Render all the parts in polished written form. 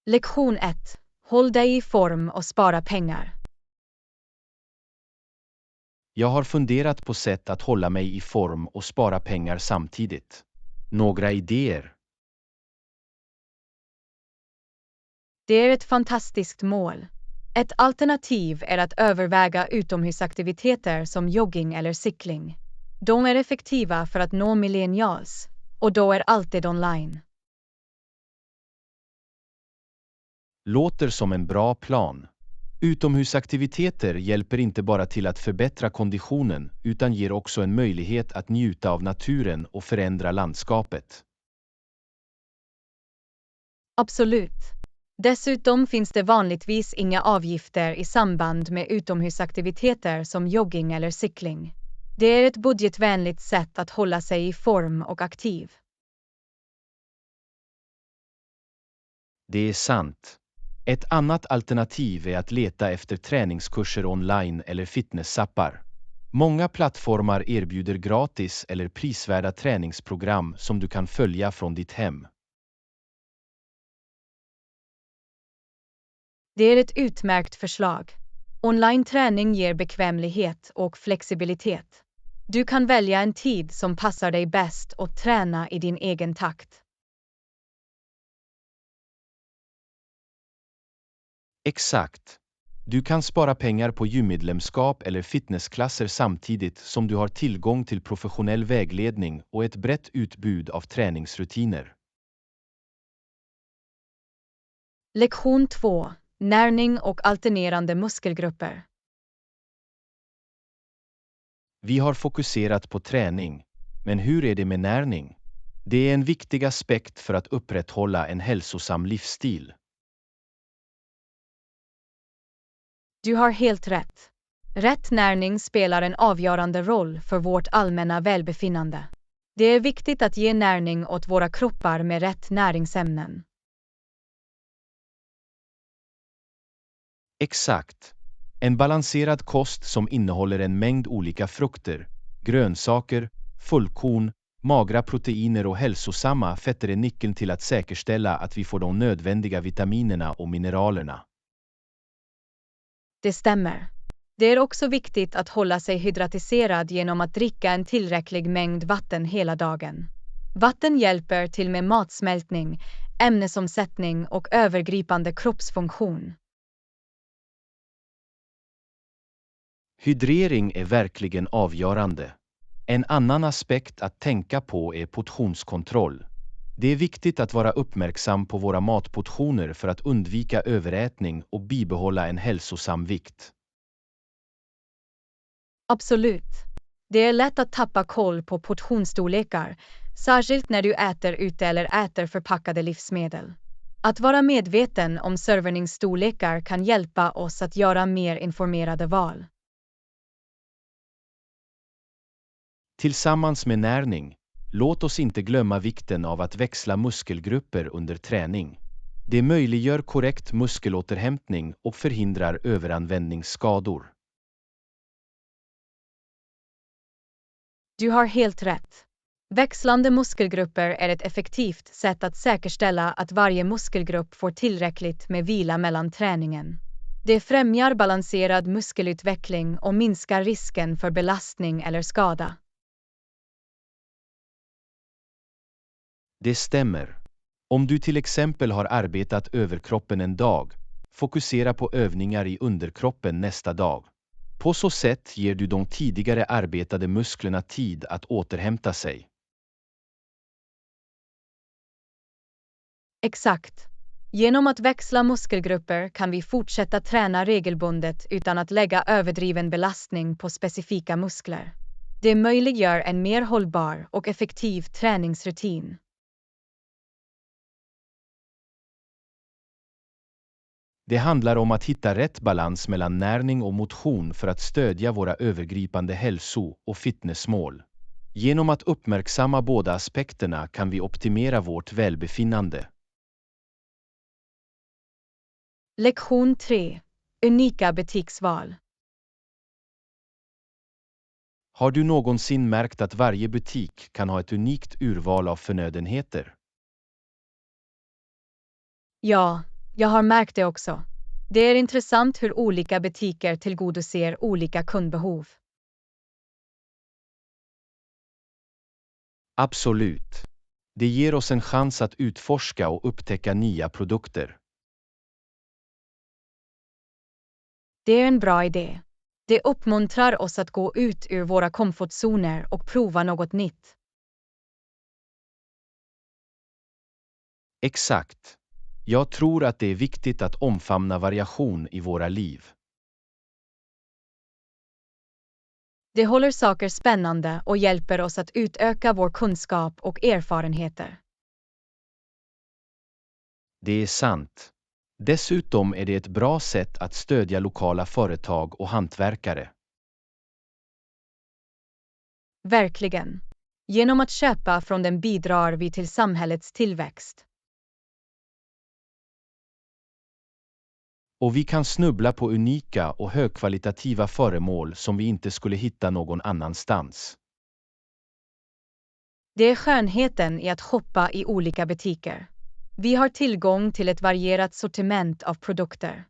Lektion 1. Håll dig i form och spara pengar. Jag har funderat på sätt att hålla mig i form och spara pengar samtidigt. Några idéer? Det är ett fantastiskt mål. Ett alternativ är att överväga utomhusaktiviteter som jogging eller cykling. De är effektiva för att nå millennials, och då är alltid online. Låter som en bra plan. Utomhusaktiviteter hjälper inte bara till att förbättra konditionen utan ger också en möjlighet att njuta av naturen och förändra landskapet. Absolut. Dessutom finns det vanligtvis inga avgifter i samband med utomhusaktiviteter som jogging eller cykling. Det är ett budgetvänligt sätt att hålla sig i form och aktiv. Det är sant. Ett annat alternativ är att leta efter träningskurser online eller fitnessappar. Många plattformar erbjuder gratis eller prisvärda träningsprogram som du kan följa från ditt hem. Det är ett utmärkt förslag. Online-träning ger bekvämlighet och flexibilitet. Du kan välja en tid som passar dig bäst och träna i din egen takt. Exakt. Du kan spara pengar på gymmedlemskap eller fitnessklasser samtidigt som du har tillgång till professionell vägledning och ett brett utbud av träningsrutiner. Lektion 2. Närning och alternerande muskelgrupper. Vi har fokuserat på träning, men hur är det med närning? Det är en viktig aspekt för att upprätthålla en hälsosam livsstil. Du har helt rätt. Rätt närning spelar en avgörande roll för vårt allmänna välbefinnande. Det är viktigt att ge närning åt våra kroppar med rätt näringsämnen. Exakt. En balanserad kost som innehåller en mängd olika frukter, grönsaker, fullkorn, magra proteiner och hälsosamma fetter är nyckeln till att säkerställa att vi får de nödvändiga vitaminerna och mineralerna. Det stämmer. Det är också viktigt att hålla sig hydratiserad genom att dricka en tillräcklig mängd vatten hela dagen. Vatten hjälper till med matsmältning, ämnesomsättning och övergripande kroppsfunktion. Hydrering är verkligen avgörande. En annan aspekt att tänka på är portionskontroll. Det är viktigt att vara uppmärksam på våra matportioner för att undvika överätning och bibehålla en hälsosam vikt. Absolut. Det är lätt att tappa koll på portionsstorlekar, särskilt när du äter ute eller äter förpackade livsmedel. Att vara medveten om serveringsstorlekar kan hjälpa oss att göra mer informerade val. Tillsammans med närning, låt oss inte glömma vikten av att växla muskelgrupper under träning. Det möjliggör korrekt muskelåterhämtning och förhindrar överanvändningsskador. Du har helt rätt. Växlande muskelgrupper är ett effektivt sätt att säkerställa att varje muskelgrupp får tillräckligt med vila mellan träningen. Det främjar balanserad muskelutveckling och minskar risken för belastning eller skada. Det stämmer. Om du till exempel har arbetat överkroppen en dag, fokusera på övningar i underkroppen nästa dag. På så sätt ger du de tidigare arbetade musklerna tid att återhämta sig. Exakt. Genom att växla muskelgrupper kan vi fortsätta träna regelbundet utan att lägga överdriven belastning på specifika muskler. Det möjliggör en mer hållbar och effektiv träningsrutin. Det handlar om att hitta rätt balans mellan närning och motion för att stödja våra övergripande hälso- och fitnessmål. Genom att uppmärksamma båda aspekterna kan vi optimera vårt välbefinnande. Lektion 3. Unika butiksval. Har du någonsin märkt att varje butik kan ha ett unikt urval av förnödenheter? Ja, Jag har märkt det också. Det är intressant hur olika butiker tillgodoser olika kundbehov. Absolut. Det ger oss en chans att utforska och upptäcka nya produkter. Det är en bra idé. Det uppmuntrar oss att gå ut ur våra komfortzoner och prova något nytt. Exakt. Jag tror att det är viktigt att omfamna variation i våra liv. Det håller saker spännande och hjälper oss att utöka vår kunskap och erfarenheter. Det är sant. Dessutom är det ett bra sätt att stödja lokala företag och hantverkare. Verkligen. Genom att köpa från dem bidrar vi till samhällets tillväxt. Och vi kan snubbla på unika och högkvalitativa föremål som vi inte skulle hitta någon annanstans. Det är skönheten i att shoppa i olika butiker. Vi har tillgång till ett varierat sortiment av produkter.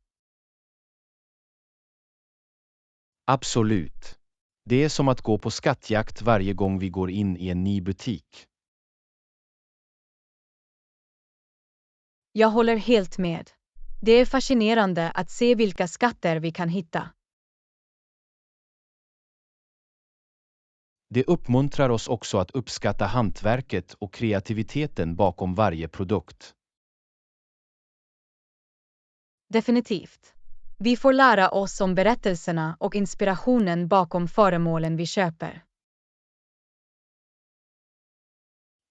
Absolut. Det är som att gå på skattjakt varje gång vi går in i en ny butik. Jag håller helt med. Det är fascinerande att se vilka skatter vi kan hitta. Det uppmuntrar oss också att uppskatta hantverket och kreativiteten bakom varje produkt. Definitivt. Vi får lära oss om berättelserna och inspirationen bakom föremålen vi köper.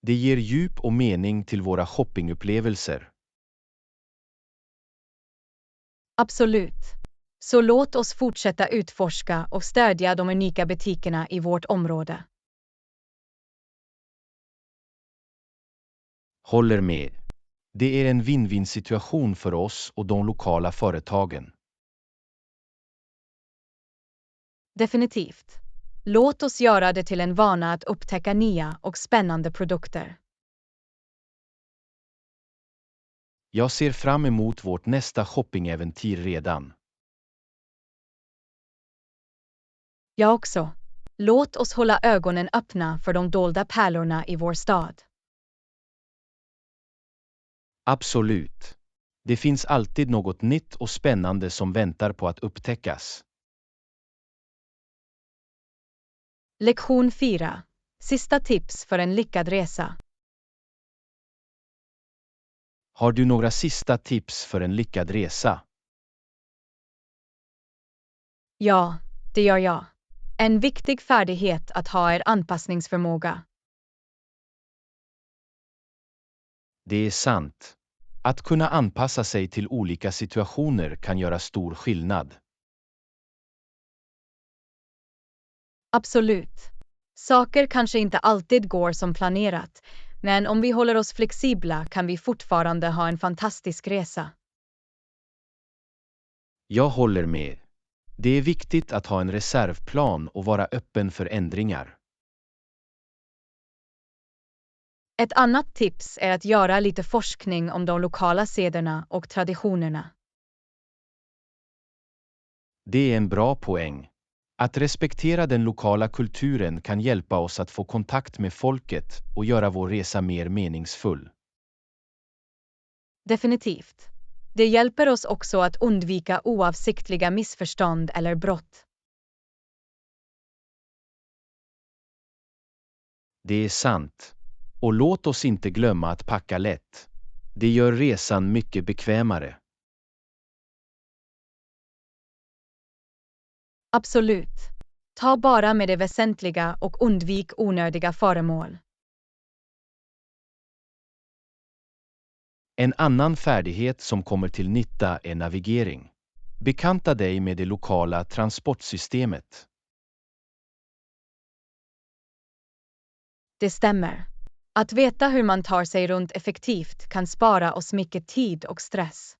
Det ger djup och mening till våra shoppingupplevelser. Absolut. Så låt oss fortsätta utforska och stödja de unika butikerna i vårt område. Håller med. Det är en win-win-situation för oss och de lokala företagen. Definitivt. Låt oss göra det till en vana att upptäcka nya och spännande produkter. Jag ser fram emot vårt nästa shoppingäventyr redan. Jag också. Låt oss hålla ögonen öppna för de dolda pärlorna i vår stad. Absolut. Det finns alltid något nytt och spännande som väntar på att upptäckas. Lektion 4. Sista tips för en lyckad resa. Har du några sista tips för en lyckad resa? Ja, det gör jag. En viktig färdighet att ha är anpassningsförmåga. Det är sant. Att kunna anpassa sig till olika situationer kan göra stor skillnad. Absolut. Saker kanske inte alltid går som planerat, men om vi håller oss flexibla kan vi fortfarande ha en fantastisk resa. Jag håller med. Det är viktigt att ha en reservplan och vara öppen för ändringar. Ett annat tips är att göra lite forskning om de lokala sederna och traditionerna. Det är en bra poäng. Att respektera den lokala kulturen kan hjälpa oss att få kontakt med folket och göra vår resa mer meningsfull. Definitivt. Det hjälper oss också att undvika oavsiktliga missförstånd eller brott. Det är sant. Och låt oss inte glömma att packa lätt. Det gör resan mycket bekvämare. Absolut. Ta bara med det väsentliga och undvik onödiga föremål. En annan färdighet som kommer till nytta är navigering. Bekanta dig med det lokala transportsystemet. Det stämmer. Att veta hur man tar sig runt effektivt kan spara oss mycket tid och stress.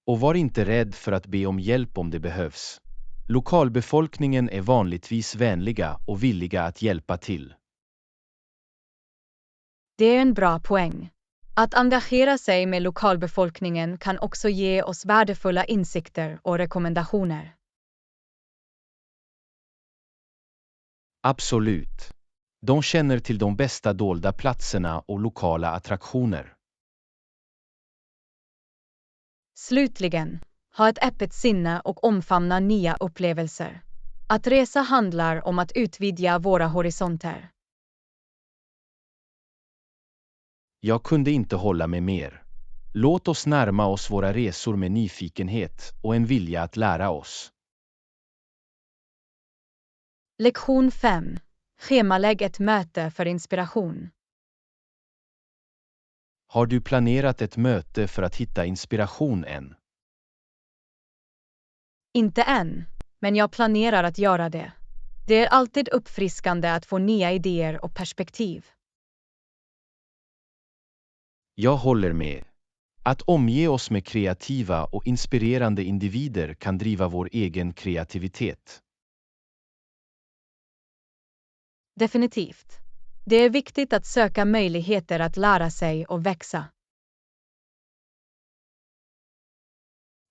Och var inte rädd för att be om hjälp om det behövs. Lokalbefolkningen är vanligtvis vänliga och villiga att hjälpa till. Det är en bra poäng. Att engagera sig med lokalbefolkningen kan också ge oss värdefulla insikter och rekommendationer. Absolut. De känner till de bästa dolda platserna och lokala attraktioner. Slutligen, ha ett öppet sinne och omfamna nya upplevelser. Att resa handlar om att utvidga våra horisonter. Jag kunde inte hålla med mer. Låt oss närma oss våra resor med nyfikenhet och en vilja att lära oss. Lektion 5. Schemalägg ett möte för inspiration. Har du planerat ett möte för att hitta inspiration än? Inte än, men jag planerar att göra det. Det är alltid uppfriskande att få nya idéer och perspektiv. Jag håller med. Att omge oss med kreativa och inspirerande individer kan driva vår egen kreativitet. Definitivt. Det är viktigt att söka möjligheter att lära sig och växa.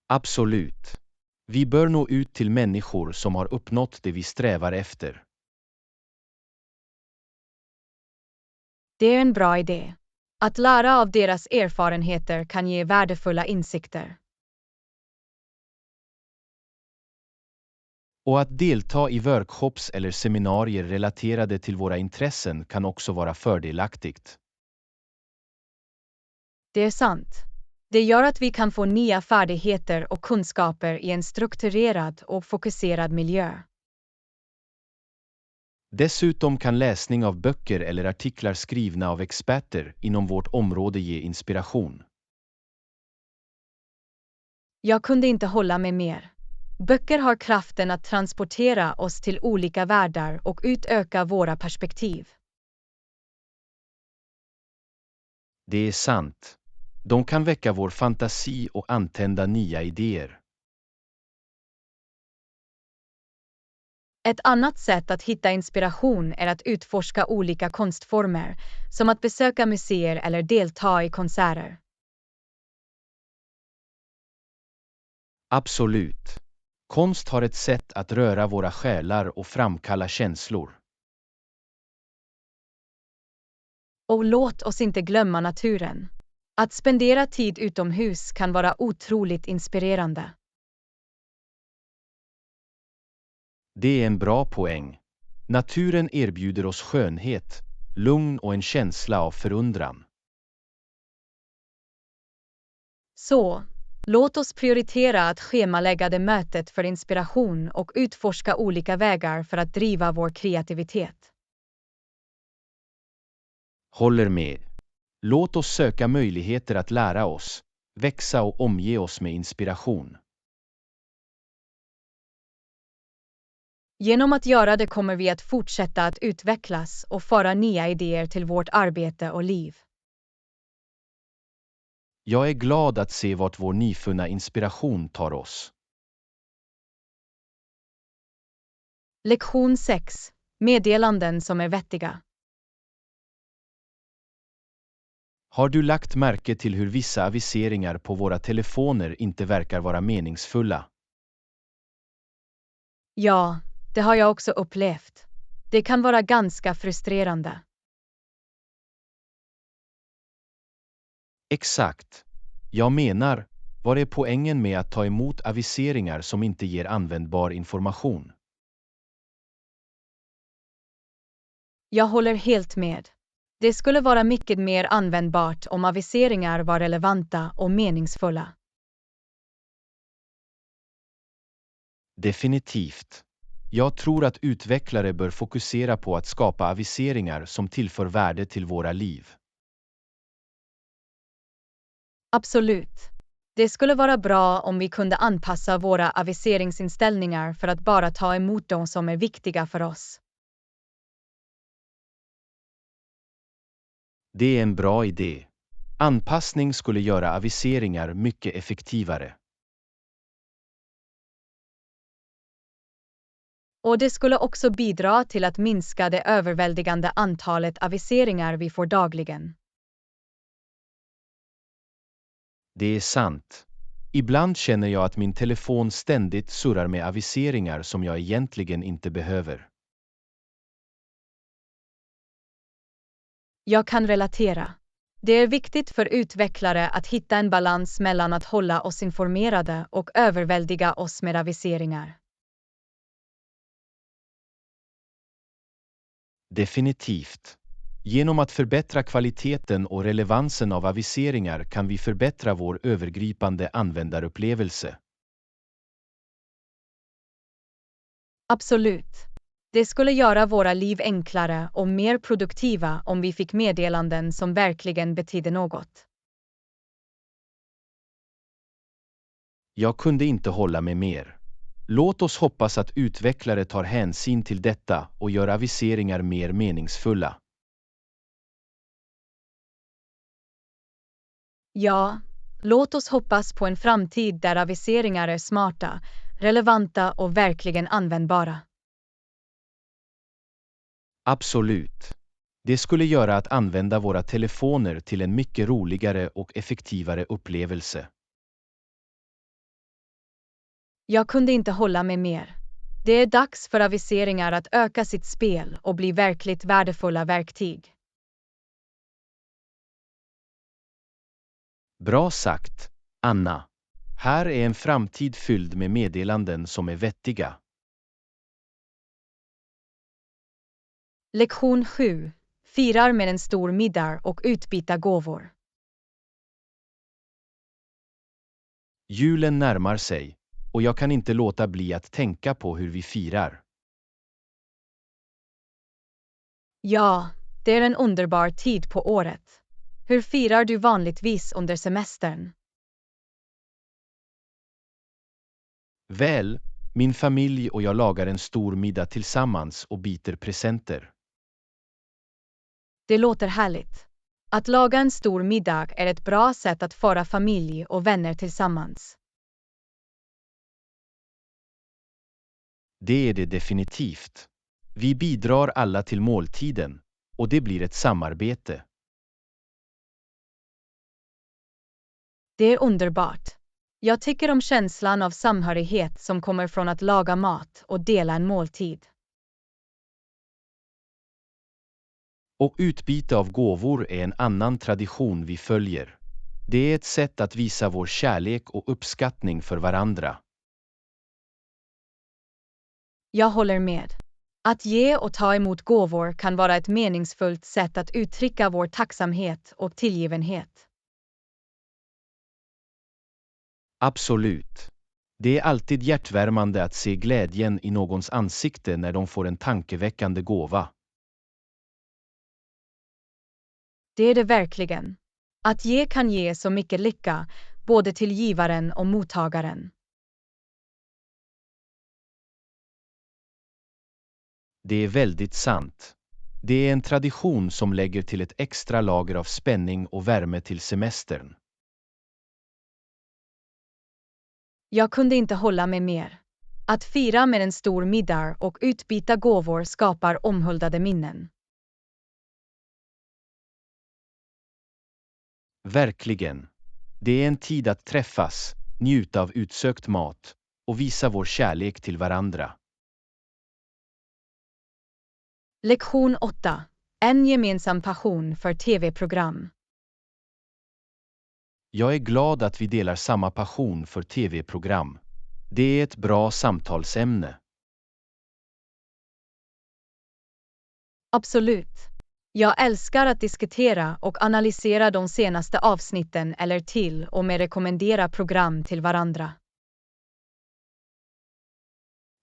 Absolut. Vi bör nå ut till människor som har uppnått det vi strävar efter. Det är en bra idé. Att lära av deras erfarenheter kan ge värdefulla insikter. Och att delta i workshops eller seminarier relaterade till våra intressen kan också vara fördelaktigt. Det är sant. Det gör att vi kan få nya färdigheter och kunskaper i en strukturerad och fokuserad miljö. Dessutom kan läsning av böcker eller artiklar skrivna av experter inom vårt område ge inspiration. Jag kunde inte hålla med mer. Böcker har kraften att transportera oss till olika världar och utöka våra perspektiv. Det är sant. De kan väcka vår fantasi och antända nya idéer. Ett annat sätt att hitta inspiration är att utforska olika konstformer, som att besöka museer eller delta i konserter. Absolut. Konst har ett sätt att röra våra själar och framkalla känslor. Och låt oss inte glömma naturen. Att spendera tid utomhus kan vara otroligt inspirerande. Det är en bra poäng. Naturen erbjuder oss skönhet, lugn och en känsla av förundran. Så, låt oss prioritera att schemalägga det mötet för inspiration och utforska olika vägar för att driva vår kreativitet. Håller med. Låt oss söka möjligheter att lära oss, växa och omge oss med inspiration. Genom att göra det kommer vi att fortsätta att utvecklas och föra nya idéer till vårt arbete och liv. Jag är glad att se vart vår nyfunna inspiration tar oss. Lektion 6. Meddelanden som är vettiga. Har du lagt märke till hur vissa aviseringar på våra telefoner inte verkar vara meningsfulla? Ja, det har jag också upplevt. Det kan vara ganska frustrerande. Exakt. Jag menar, vad är poängen med att ta emot aviseringar som inte ger användbar information? Jag håller helt med. Det skulle vara mycket mer användbart om aviseringar var relevanta och meningsfulla. Definitivt. Jag tror att utvecklare bör fokusera på att skapa aviseringar som tillför värde till våra liv. Absolut. Det skulle vara bra om vi kunde anpassa våra aviseringsinställningar för att bara ta emot de som är viktiga för oss. Det är en bra idé. Anpassning skulle göra aviseringar mycket effektivare. Och det skulle också bidra till att minska det överväldigande antalet aviseringar vi får dagligen. Det är sant. Ibland känner jag att min telefon ständigt surrar med aviseringar som jag egentligen inte behöver. Jag kan relatera. Det är viktigt för utvecklare att hitta en balans mellan att hålla oss informerade och överväldiga oss med aviseringar. Definitivt. Genom att förbättra kvaliteten och relevansen av aviseringar kan vi förbättra vår övergripande användarupplevelse. Absolut. Det skulle göra våra liv enklare och mer produktiva om vi fick meddelanden som verkligen betyder något. Jag kunde inte hålla med mer. Låt oss hoppas att utvecklare tar hänsyn till detta och gör aviseringar mer meningsfulla. Ja, låt oss hoppas på en framtid där aviseringar är smarta, relevanta och verkligen användbara. Absolut. Det skulle göra att använda våra telefoner till en mycket roligare och effektivare upplevelse. Jag kunde inte hålla med mer. Det är dags för aviseringar att öka sitt spel och bli verkligt värdefulla verktyg. Bra sagt, Anna. Här är en framtid fylld med meddelanden som är vettiga. Lektion 7. Firar med en stor middag och utbyta gåvor. Julen närmar sig, och jag kan inte låta bli att tänka på hur vi firar. Ja, det är en underbar tid på året. Hur firar du vanligtvis under semestern? Väl, min familj och jag lagar en stor middag tillsammans och byter presenter. Det låter härligt. Att laga en stor middag är ett bra sätt att föra familj och vänner tillsammans. Det är det definitivt. Vi bidrar alla till måltiden, och det blir ett samarbete. Det är underbart. Jag tycker om känslan av samhörighet som kommer från att laga mat och dela en måltid. Och utbyte av gåvor är en annan tradition vi följer. Det är ett sätt att visa vår kärlek och uppskattning för varandra. Jag håller med. Att ge och ta emot gåvor kan vara ett meningsfullt sätt att uttrycka vår tacksamhet och tillgivenhet. Absolut. Det är alltid hjärtvärmande att se glädjen i någons ansikte när de får en tankeväckande gåva. Det är det verkligen. Att ge kan ge så mycket lycka, både till givaren och mottagaren. Det är väldigt sant. Det är en tradition som lägger till ett extra lager av spänning och värme till semestern. Jag kunde inte hålla med mer. Att fira med en stor middag och utbyta gåvor skapar omhuldade minnen. Verkligen. Det är en tid att träffas, njuta av utsökt mat och visa vår kärlek till varandra. Lektion 8. En gemensam passion för tv-program. Jag är glad att vi delar samma passion för tv-program. Det är ett bra samtalsämne. Absolut. Jag älskar att diskutera och analysera de senaste avsnitten eller till och med rekommendera program till varandra.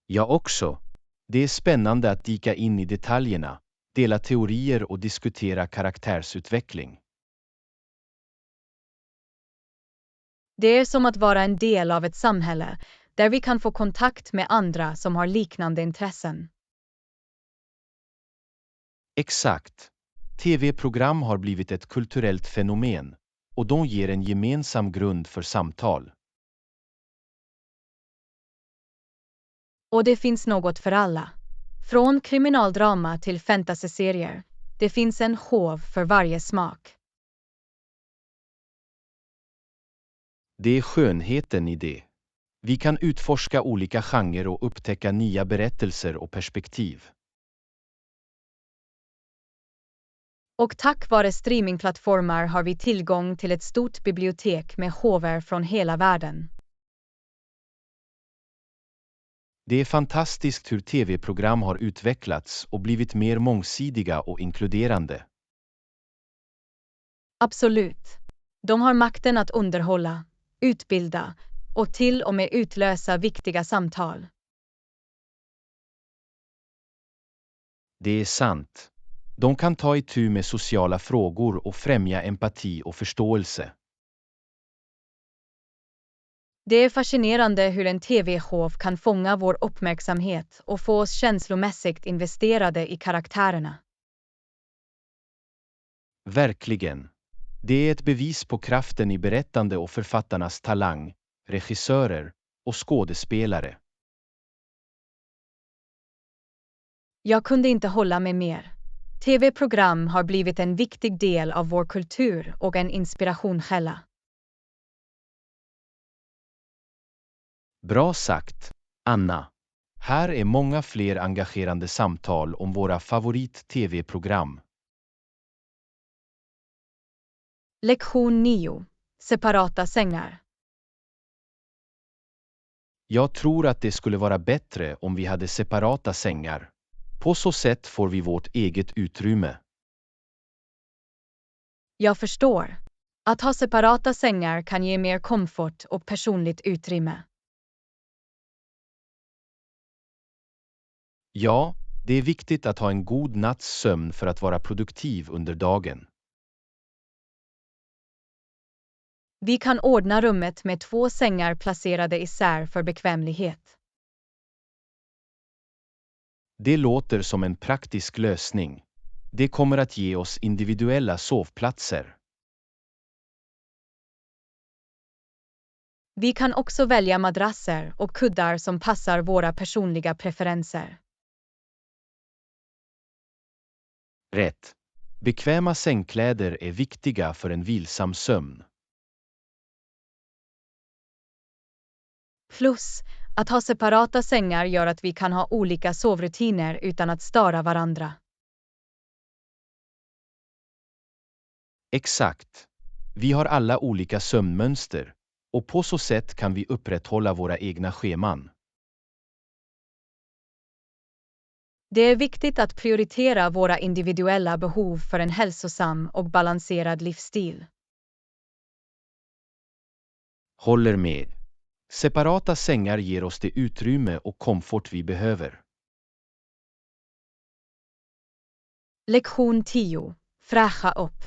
Jag också. Det är spännande att dyka in i detaljerna, dela teorier och diskutera karaktärsutveckling. Det är som att vara en del av ett samhälle där vi kan få kontakt med andra som har liknande intressen. Exakt. TV-program har blivit ett kulturellt fenomen, och de ger en gemensam grund för samtal. Och det finns något för alla. Från kriminaldrama till fantasyserier. Det finns en hov för varje smak. Det är skönheten i det. Vi kan utforska olika genrer och upptäcka nya berättelser och perspektiv. Och tack vare streamingplattformar har vi tillgång till ett stort bibliotek med shower från hela världen. Det är fantastiskt hur tv-program har utvecklats och blivit mer mångsidiga och inkluderande. Absolut. De har makten att underhålla, utbilda och till och med utlösa viktiga samtal. Det är sant. De kan ta itu med sociala frågor och främja empati och förståelse. Det är fascinerande hur en tv-show kan fånga vår uppmärksamhet och få oss känslomässigt investerade i karaktärerna. Verkligen. Det är ett bevis på kraften i berättande och författarnas talang, regissörer och skådespelare. Jag kunde inte hålla mig mer. TV-program har blivit en viktig del av vår kultur och en inspirationskälla. Bra sagt, Anna. Här är många fler engagerande samtal om våra favorit-tv-program. Lektion 9. Separata sängar. Jag tror att det skulle vara bättre om vi hade separata sängar. På så sätt får vi vårt eget utrymme. Jag förstår. Att ha separata sängar kan ge mer komfort och personligt utrymme. Ja, det är viktigt att ha en god natts sömn för att vara produktiv under dagen. Vi kan ordna rummet med 2 sängar placerade isär för bekvämlighet. Det låter som en praktisk lösning. Det kommer att ge oss individuella sovplatser. Vi kan också välja madrasser och kuddar som passar våra personliga preferenser. Rätt. Bekväma sängkläder är viktiga för en vilsam sömn. Plus, att ha separata sängar gör att vi kan ha olika sovrutiner utan att störa varandra. Exakt. Vi har alla olika sömnmönster och på så sätt kan vi upprätthålla våra egna scheman. Det är viktigt att prioritera våra individuella behov för en hälsosam och balanserad livsstil. Håller med. Separata sängar ger oss det utrymme och komfort vi behöver. Lektion 10. Fräscha upp.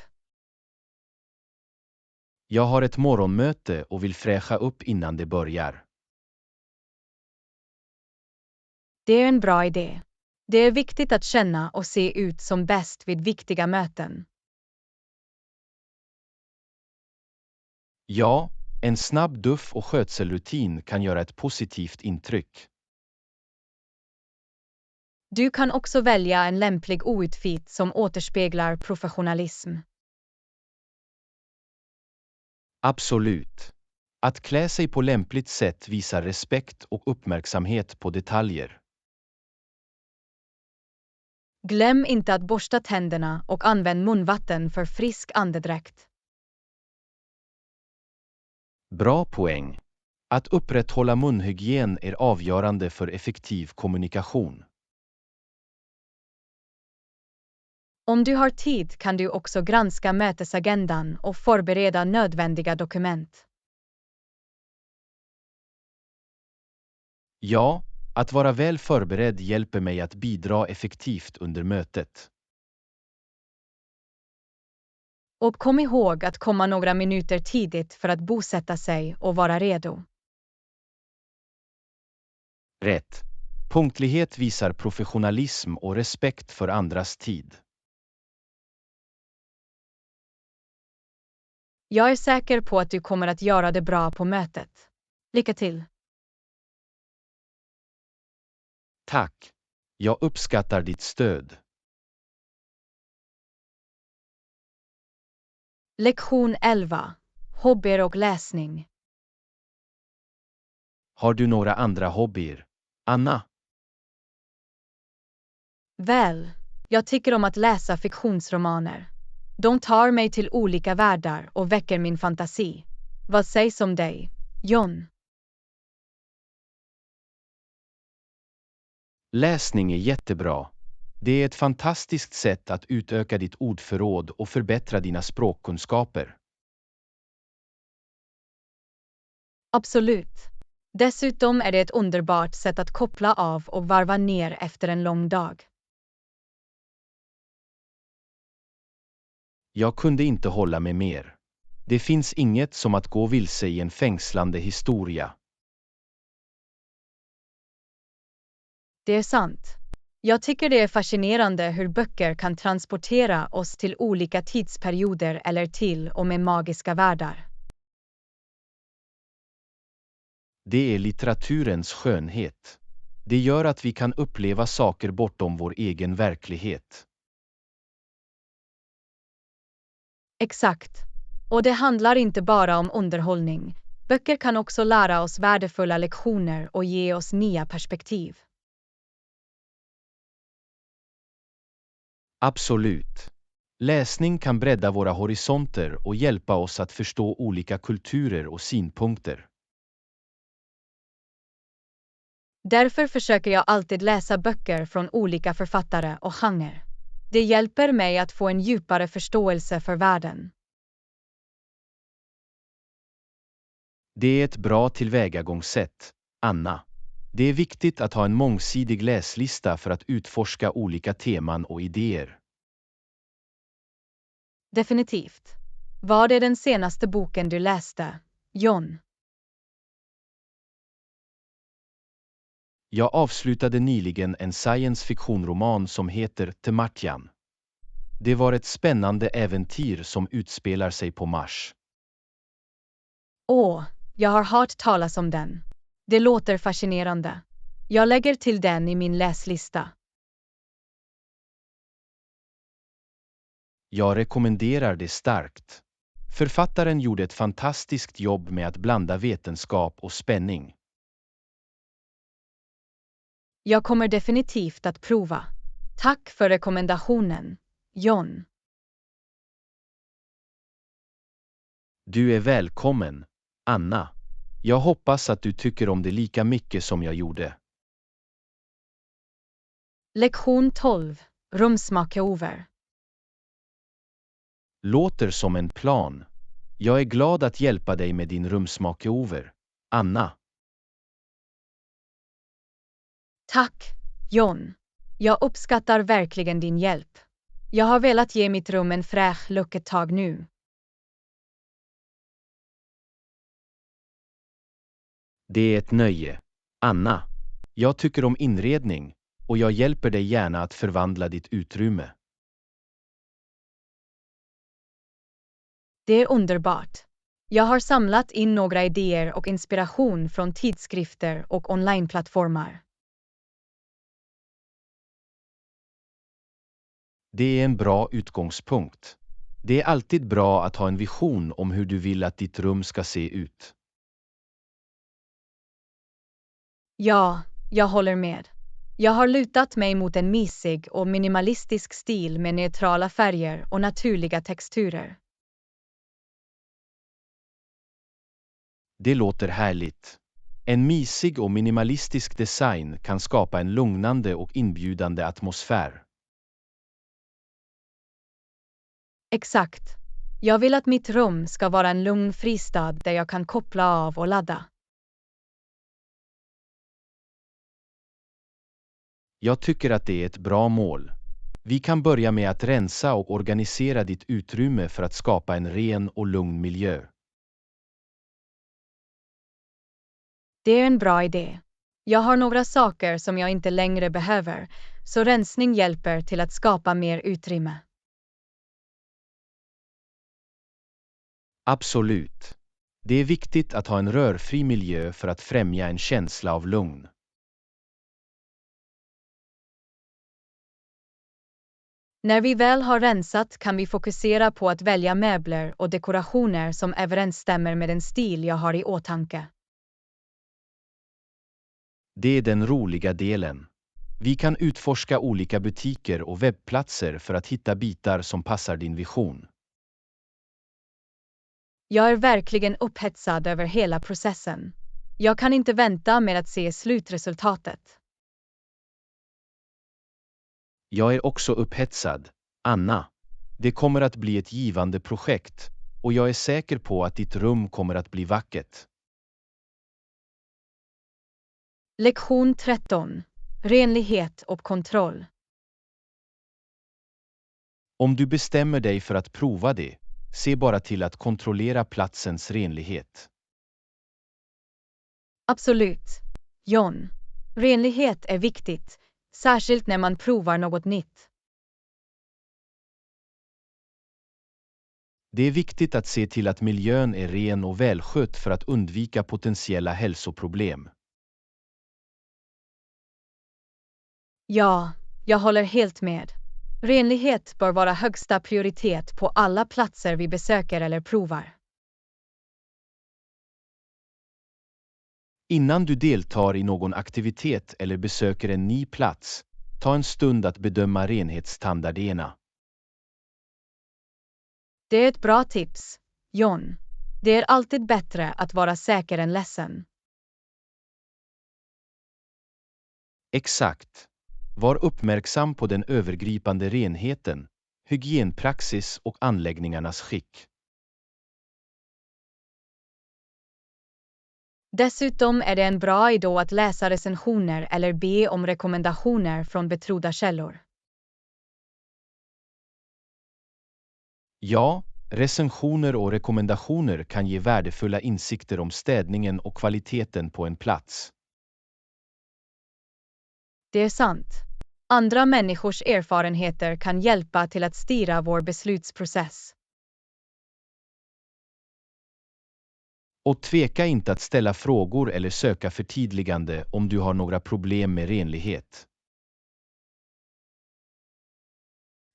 Jag har ett morgonmöte och vill fräscha upp innan det börjar. Det är en bra idé. Det är viktigt att känna och se ut som bäst vid viktiga möten. Ja, en snabb dusch och skötselrutin kan göra ett positivt intryck. Du kan också välja en lämplig outfit som återspeglar professionalism. Absolut. Att klä sig på lämpligt sätt visar respekt och uppmärksamhet på detaljer. Glöm inte att borsta tänderna och använd munvatten för frisk andedräkt. Bra poäng. Att upprätthålla munhygien är avgörande för effektiv kommunikation. Om du har tid kan du också granska mötesagendan och förbereda nödvändiga dokument. Ja, att vara väl förberedd hjälper mig att bidra effektivt under mötet. Och kom ihåg att komma några minuter tidigt för att bosätta sig och vara redo. Rätt. Punktlighet visar professionalism och respekt för andras tid. Jag är säker på att du kommer att göra det bra på mötet. Lycka till! Tack. Jag uppskattar ditt stöd. Lektion 11. Hobbyer och läsning. Har du några andra hobbyer, Anna? Väl, jag tycker om att läsa fiktionsromaner. De tar mig till olika världar och väcker min fantasi. Vad sägs om dig, John? Läsning är jättebra. Det är ett fantastiskt sätt att utöka ditt ordförråd och förbättra dina språkkunskaper. Absolut. Dessutom är det ett underbart sätt att koppla av och varva ner efter en lång dag. Jag kunde inte hålla med mer. Det finns inget som att gå vilse i en fängslande historia. Det är sant. Jag tycker det är fascinerande hur böcker kan transportera oss till olika tidsperioder eller till och med magiska världar. Det är litteraturens skönhet. Det gör att vi kan uppleva saker bortom vår egen verklighet. Exakt. Och det handlar inte bara om underhållning. Böcker kan också lära oss värdefulla lektioner och ge oss nya perspektiv. Absolut. Läsning kan bredda våra horisonter och hjälpa oss att förstå olika kulturer och synpunkter. Därför försöker jag alltid läsa böcker från olika författare och genrer. Det hjälper mig att få en djupare förståelse för världen. Det är ett bra tillvägagångssätt, Anna. Det är viktigt att ha en mångsidig läslista för att utforska olika teman och idéer. Definitivt. Vad är den senaste boken du läste, John? Jag avslutade nyligen en science fiction-roman som heter Temartian. Det var ett spännande äventyr som utspelar sig på Mars. Åh, jag har hört talas om den. Det låter fascinerande. Jag lägger till den i min läslista. Jag rekommenderar det starkt. Författaren gjorde ett fantastiskt jobb med att blanda vetenskap och spänning. Jag kommer definitivt att prova. Tack för rekommendationen, John. Du är välkommen, Anna. Jag hoppas att du tycker om det lika mycket som jag gjorde. Lektion 12. Rumsmakeover. Låter som en plan. Jag är glad att hjälpa dig med din rumsmakeover, Anna. Tack, John. Jag uppskattar verkligen din hjälp. Jag har velat ge mitt rum en fräsch look ett tag nu. Det är ett nöje, Anna. Jag tycker om inredning och jag hjälper dig gärna att förvandla ditt utrymme. Det är underbart. Jag har samlat in några idéer och inspiration från tidskrifter och onlineplattformar. Det är en bra utgångspunkt. Det är alltid bra att ha en vision om hur du vill att ditt rum ska se ut. Ja, jag håller med. Jag har lutat mig mot en mysig och minimalistisk stil med neutrala färger och naturliga texturer. Det låter härligt. En mysig och minimalistisk design kan skapa en lugnande och inbjudande atmosfär. Exakt. Jag vill att mitt rum ska vara en lugn fristad där jag kan koppla av och ladda. Jag tycker att det är ett bra mål. Vi kan börja med att rensa och organisera ditt utrymme för att skapa en ren och lugn miljö. Det är en bra idé. Jag har några saker som jag inte längre behöver, så rensning hjälper till att skapa mer utrymme. Absolut. Det är viktigt att ha en rörfri miljö för att främja en känsla av lugn. När vi väl har rensat kan vi fokusera på att välja möbler och dekorationer som överensstämmer med den stil jag har i åtanke. Det är den roliga delen. Vi kan utforska olika butiker och webbplatser för att hitta bitar som passar din vision. Jag är verkligen upphetsad över hela processen. Jag kan inte vänta med att se slutresultatet. Jag är också upphetsad, Anna. Det kommer att bli ett givande projekt och jag är säker på att ditt rum kommer att bli vackert. Lektion 13. Renlighet och kontroll. Om du bestämmer dig för att prova det, se bara till att kontrollera platsens renlighet. Absolut. John. Renlighet är viktigt, särskilt när man provar något nytt. Det är viktigt att se till att miljön är ren och välskött för att undvika potentiella hälsoproblem. Ja, jag håller helt med. Renlighet bör vara högsta prioritet på alla platser vi besöker eller provar. Innan du deltar i någon aktivitet eller besöker en ny plats, ta en stund att bedöma renhetsstandarderna. Det är ett bra tips, John. Det är alltid bättre att vara säker än ledsen. Exakt. Var uppmärksam på den övergripande renheten, hygienpraxis och anläggningarnas skick. Dessutom är det en bra idé att läsa recensioner eller be om rekommendationer från betrodda källor. Ja, recensioner och rekommendationer kan ge värdefulla insikter om städningen och kvaliteten på en plats. Det är sant. Andra människors erfarenheter kan hjälpa till att styra vår beslutsprocess. Och tveka inte att ställa frågor eller söka förtydligande om du har några problem med renlighet.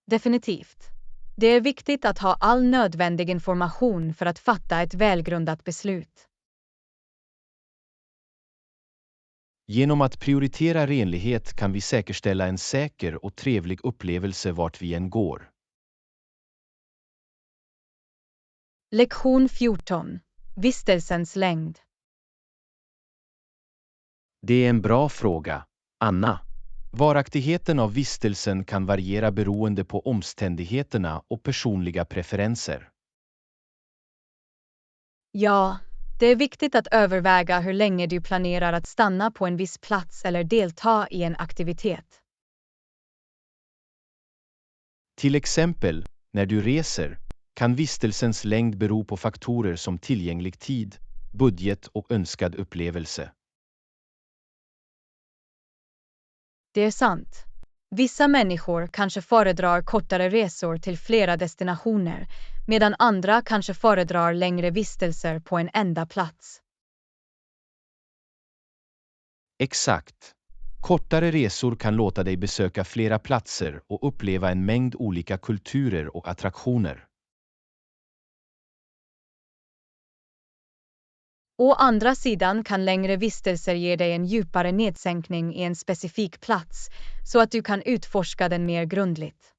Definitivt. Det är viktigt att ha all nödvändig information för att fatta ett välgrundat beslut. Genom att prioritera renlighet kan vi säkerställa en säker och trevlig upplevelse vart vi än går. Lektion 14. Vistelsens längd. Det är en bra fråga, Anna. Varaktigheten av vistelsen kan variera beroende på omständigheterna och personliga preferenser. Ja, det är viktigt att överväga hur länge du planerar att stanna på en viss plats eller delta i en aktivitet. Till exempel, när du reser, kan vistelsens längd bero på faktorer som tillgänglig tid, budget och önskad upplevelse. Det är sant. Vissa människor kanske föredrar kortare resor till flera destinationer, medan andra kanske föredrar längre vistelser på en enda plats. Exakt. Kortare resor kan låta dig besöka flera platser och uppleva en mängd olika kulturer och attraktioner. Å andra sidan kan längre vistelser ge dig en djupare nedsänkning i en specifik plats, så att du kan utforska den mer grundligt.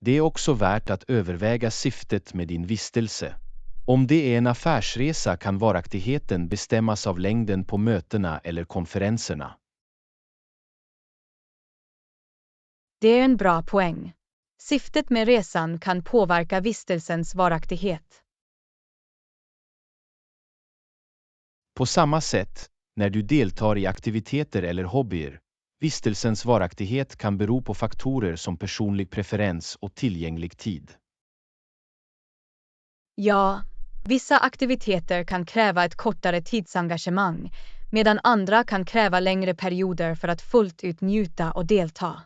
Det är också värt att överväga syftet med din vistelse. Om det är en affärsresa kan varaktigheten bestämmas av längden på mötena eller konferenserna. Det är en bra poäng. Syftet med resan kan påverka vistelsens varaktighet. På samma sätt, när du deltar i aktiviteter eller hobbyer, vistelsens varaktighet kan bero på faktorer som personlig preferens och tillgänglig tid. Ja, vissa aktiviteter kan kräva ett kortare tidsengagemang, medan andra kan kräva längre perioder för att fullt ut njuta och delta.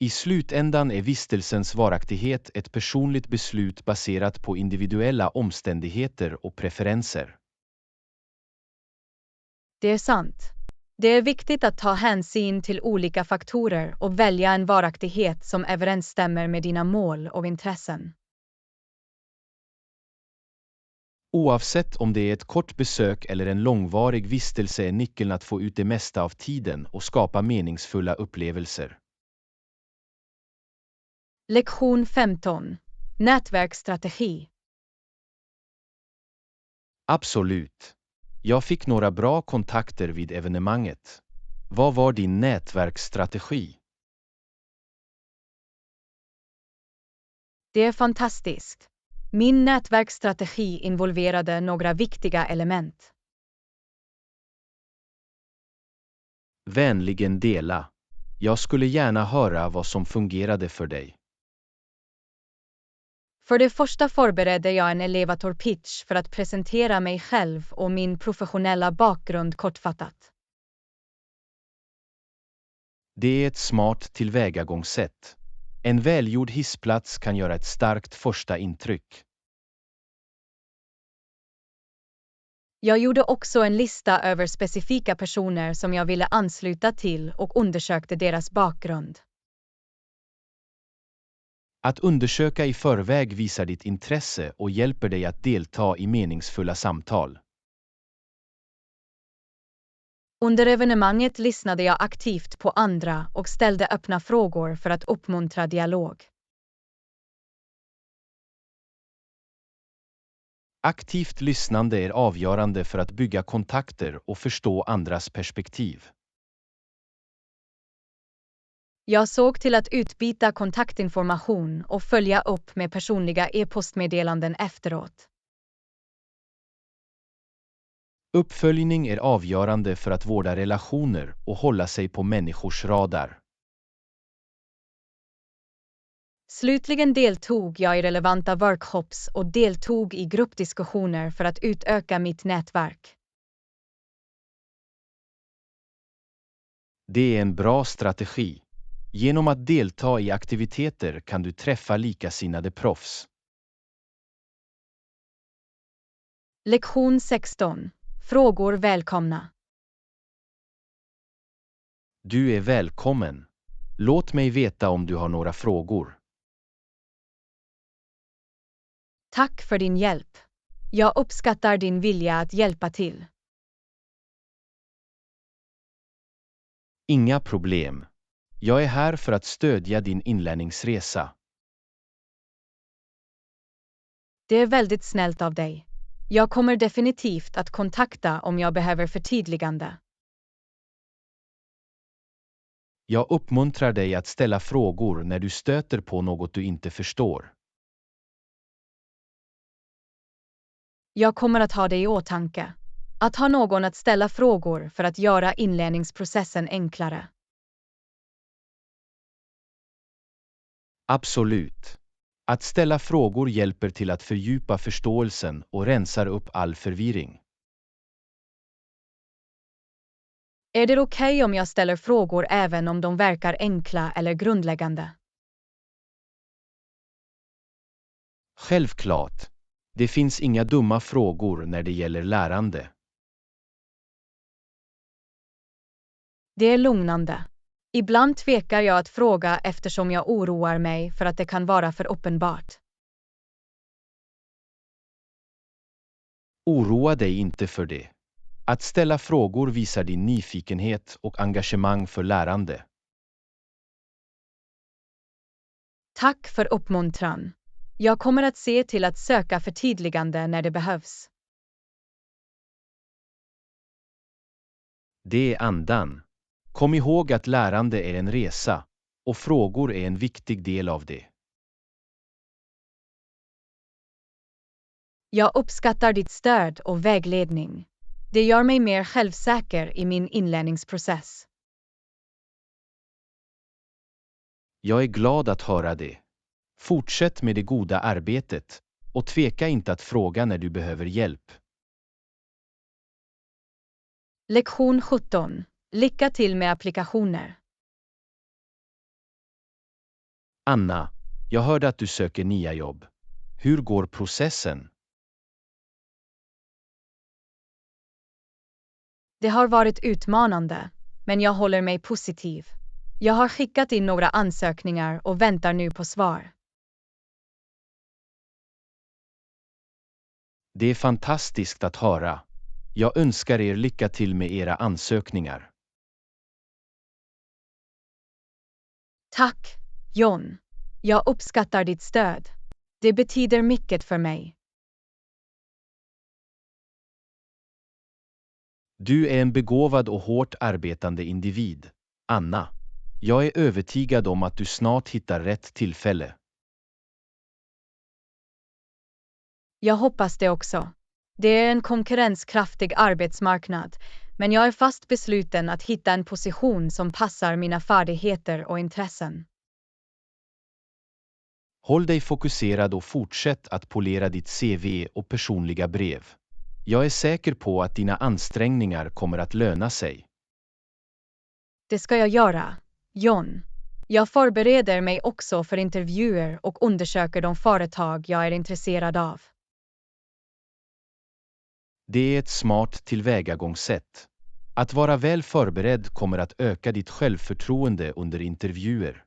I slutändan är vistelsens varaktighet ett personligt beslut baserat på individuella omständigheter och preferenser. Det är sant. Det är viktigt att ta hänsyn till olika faktorer och välja en varaktighet som överensstämmer med dina mål och intressen. Oavsett om det är ett kort besök eller en långvarig vistelse är nyckeln att få ut det mesta av tiden och skapa meningsfulla upplevelser. Lektion 15. Nätverksstrategi. Absolut. Jag fick några bra kontakter vid evenemanget. Vad var din nätverksstrategi? Det är fantastiskt. Min nätverksstrategi involverade några viktiga element. Vänligen dela. Jag skulle gärna höra vad som fungerade för dig. För det första förberedde jag en elevator pitch för att presentera mig själv och min professionella bakgrund kortfattat. Det är ett smart tillvägagångssätt. En välgjord hissplats kan göra ett starkt första intryck. Jag gjorde också en lista över specifika personer som jag ville ansluta till och undersökte deras bakgrund. Att undersöka i förväg visar ditt intresse och hjälper dig att delta i meningsfulla samtal. Under evenemanget lyssnade jag aktivt på andra och ställde öppna frågor för att uppmuntra dialog. Aktivt lyssnande är avgörande för att bygga kontakter och förstå andras perspektiv. Jag såg till att utbyta kontaktinformation och följa upp med personliga e-postmeddelanden efteråt. Uppföljning är avgörande för att vårda relationer och hålla sig på människors radar. Slutligen deltog jag i relevanta workshops och deltog i gruppdiskussioner för att utöka mitt nätverk. Det är en bra strategi. Genom att delta i aktiviteter kan du träffa likasinnade proffs. Lektion 16. Frågor välkomna. Du är välkommen. Låt mig veta om du har några frågor. Tack för din hjälp. Jag uppskattar din vilja att hjälpa till. Inga problem. Jag är här för att stödja din inlärningsresa. Det är väldigt snällt av dig. Jag kommer definitivt att kontakta om jag behöver förtydligande. Jag uppmuntrar dig att ställa frågor när du stöter på något du inte förstår. Jag kommer att ha det i åtanke. Att ha någon att ställa frågor för att göra inlärningsprocessen enklare. Absolut. Att ställa frågor hjälper till att fördjupa förståelsen och rensar upp all förvirring. Är det okej om jag ställer frågor även om de verkar enkla eller grundläggande? Självklart. Det finns inga dumma frågor när det gäller lärande. Det är lugnande. Ibland tvekar jag att fråga eftersom jag oroar mig för att det kan vara för uppenbart. Oroa dig inte för det. Att ställa frågor visar din nyfikenhet och engagemang för lärande. Tack för uppmuntran. Jag kommer att se till att söka förtydligande när det behövs. Det är andan. Kom ihåg att lärande är en resa, och frågor är en viktig del av det. Jag uppskattar ditt stöd och vägledning. Det gör mig mer självsäker i min inlärningsprocess. Jag är glad att höra det. Fortsätt med det goda arbetet, och tveka inte att fråga när du behöver hjälp. Lektion 17. Lycka till med applikationer. Anna, jag hörde att du söker nya jobb. Hur går processen? Det har varit utmanande, men jag håller mig positiv. Jag har skickat in några ansökningar och väntar nu på svar. Det är fantastiskt att höra. Jag önskar er lycka till med era ansökningar. Tack, John. Jag uppskattar ditt stöd. Det betyder mycket för mig. Du är en begåvad och hårt arbetande individ, Anna. Jag är övertygad om att du snart hittar rätt tillfälle. Jag hoppas det också. Det är en konkurrenskraftig arbetsmarknad, men jag är fast besluten att hitta en position som passar mina färdigheter och intressen. Håll dig fokuserad och fortsätt att polera ditt CV och personliga brev. Jag är säker på att dina ansträngningar kommer att löna sig. Det ska jag göra, John. Jag förbereder mig också för intervjuer och undersöker de företag jag är intresserad av. Det är ett smart tillvägagångssätt. Att vara väl förberedd kommer att öka ditt självförtroende under intervjuer.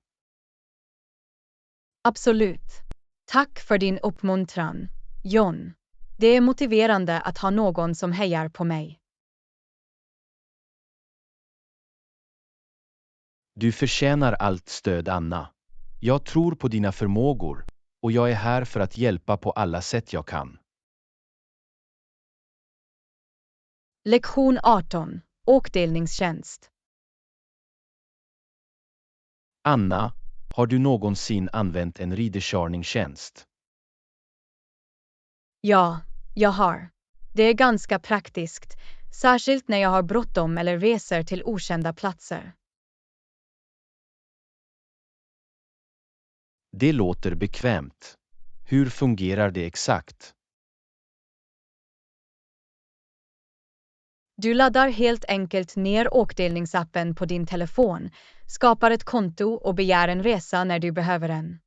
Absolut. Tack för din uppmuntran, John. Det är motiverande att ha någon som hejar på mig. Du förtjänar allt stöd, Anna. Jag tror på dina förmågor och jag är här för att hjälpa på alla sätt jag kan. Lektion 18. Åkdelningstjänst. Anna, har du någonsin använt en ridekörningstjänst? Ja, jag har. Det är ganska praktiskt, särskilt när jag har bråttom eller reser till okända platser. Det låter bekvämt. Hur fungerar det exakt? Du laddar helt enkelt ner åkdelningsappen på din telefon, skapar ett konto och begär en resa när du behöver en.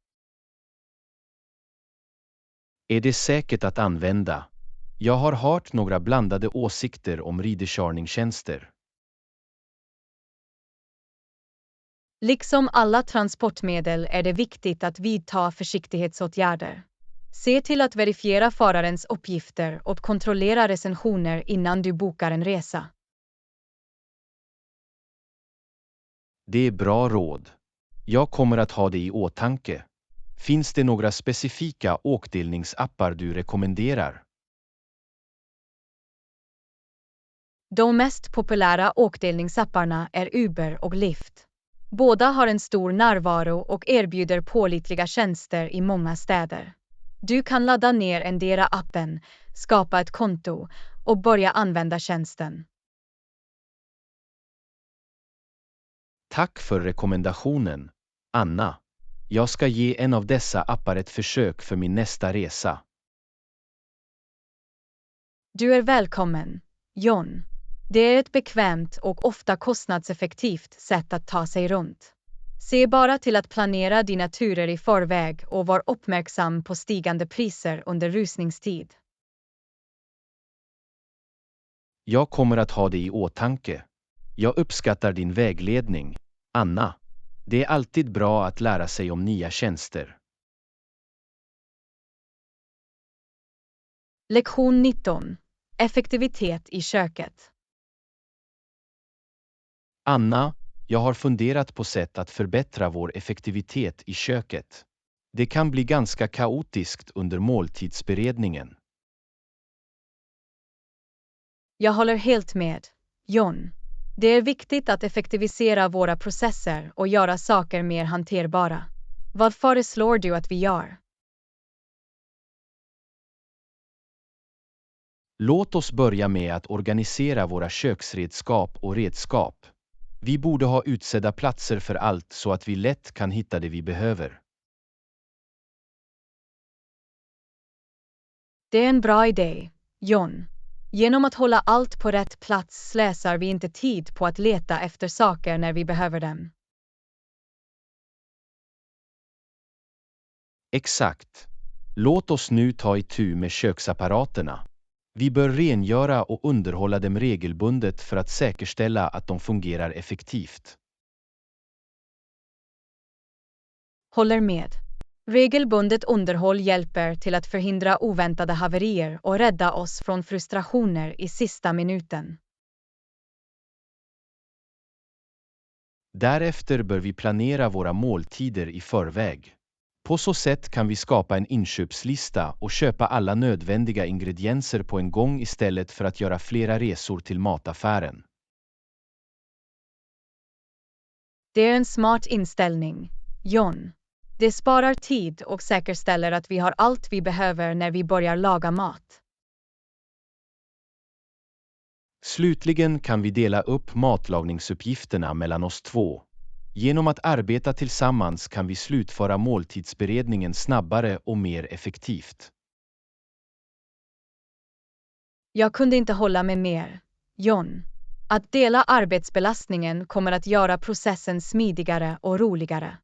Är det säkert att använda? Jag har hört några blandade åsikter om ridekörningstjänster. Liksom alla transportmedel är det viktigt att vidta försiktighetsåtgärder. Se till att verifiera förarens uppgifter och kontrollera recensioner innan du bokar en resa. Det är bra råd. Jag kommer att ha det i åtanke. Finns det några specifika åkdelningsappar du rekommenderar? De mest populära åkdelningsapparna är Uber och Lyft. Båda har en stor närvaro och erbjuder pålitliga tjänster i många städer. Du kan ladda ner endera appen, skapa ett konto och börja använda tjänsten. Tack för rekommendationen, Anna. Jag ska ge en av dessa appar ett försök för min nästa resa. Du är välkommen, John. Det är ett bekvämt och ofta kostnadseffektivt sätt att ta sig runt. Se bara till att planera dina turer i förväg och var uppmärksam på stigande priser under rusningstid. Jag kommer att ha det i åtanke. Jag uppskattar din vägledning, Anna. Det är alltid bra att lära sig om nya tjänster. Lektion 19. Effektivitet i köket. Anna, jag har funderat på sätt att förbättra vår effektivitet i köket. Det kan bli ganska kaotiskt under måltidsberedningen. Jag håller helt med, John. Det är viktigt att effektivisera våra processer och göra saker mer hanterbara. Vad föreslår du att vi gör? Låt oss börja med att organisera våra köksredskap och redskap. Vi borde ha utsedda platser för allt så att vi lätt kan hitta det vi behöver. Det är en bra idé, John. Genom att hålla allt på rätt plats slösar vi inte tid på att leta efter saker när vi behöver dem. Exakt. Låt oss nu ta itu med köksapparaterna. Vi bör rengöra och underhålla dem regelbundet för att säkerställa att de fungerar effektivt. Håller med. Regelbundet underhåll hjälper till att förhindra oväntade haverier och rädda oss från frustrationer i sista minuten. Därefter bör vi planera våra måltider i förväg. På så sätt kan vi skapa en inköpslista och köpa alla nödvändiga ingredienser på en gång istället för att göra flera resor till mataffären. Det är en smart inställning, John. Det sparar tid och säkerställer att vi har allt vi behöver när vi börjar laga mat. Slutligen kan vi dela upp matlagningsuppgifterna mellan oss två. Genom att arbeta tillsammans kan vi slutföra måltidsberedningen snabbare och mer effektivt. Jag kunde inte hålla med mer, John. Att dela arbetsbelastningen kommer att göra processen smidigare och roligare.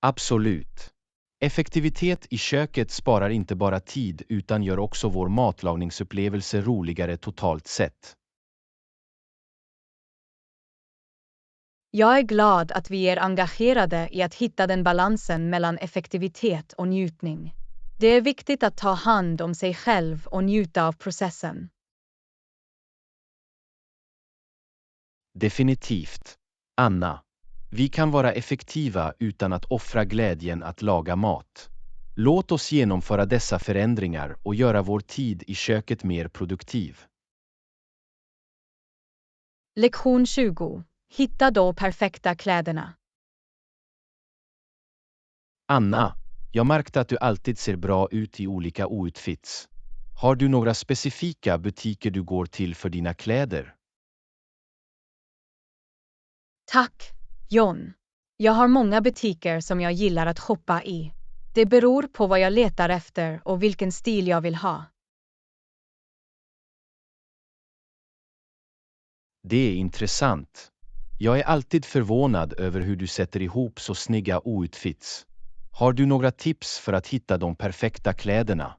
Absolut. Effektivitet i köket sparar inte bara tid utan gör också vår matlagningsupplevelse roligare totalt sett. Jag är glad att vi är engagerade i att hitta den balansen mellan effektivitet och njutning. Det är viktigt att ta hand om sig själv och njuta av processen. Definitivt. Anna. Vi kan vara effektiva utan att offra glädjen att laga mat. Låt oss genomföra dessa förändringar och göra vår tid i köket mer produktiv. Lektion 20. Hitta då perfekta kläderna. Anna, jag märkte att du alltid ser bra ut i olika outfits. Har du några specifika butiker du går till för dina kläder? Tack, John. Jag har många butiker som jag gillar att shoppa i. Det beror på vad jag letar efter och vilken stil jag vill ha. Det är intressant. Jag är alltid förvånad över hur du sätter ihop så snygga outfits. Har du några tips för att hitta de perfekta kläderna?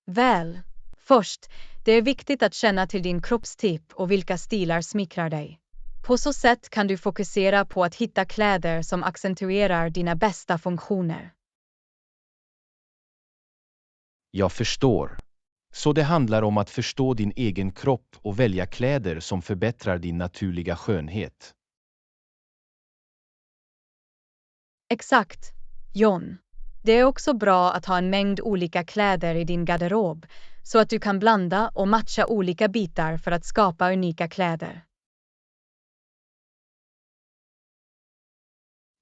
Väl, först, det är viktigt att känna till din kroppstyp och vilka stilar smickrar dig. På så sätt kan du fokusera på att hitta kläder som accentuerar dina bästa funktioner. Jag förstår. Så det handlar om att förstå din egen kropp och välja kläder som förbättrar din naturliga skönhet. Exakt, John. Det är också bra att ha en mängd olika kläder i din garderob så att du kan blanda och matcha olika bitar för att skapa unika kläder.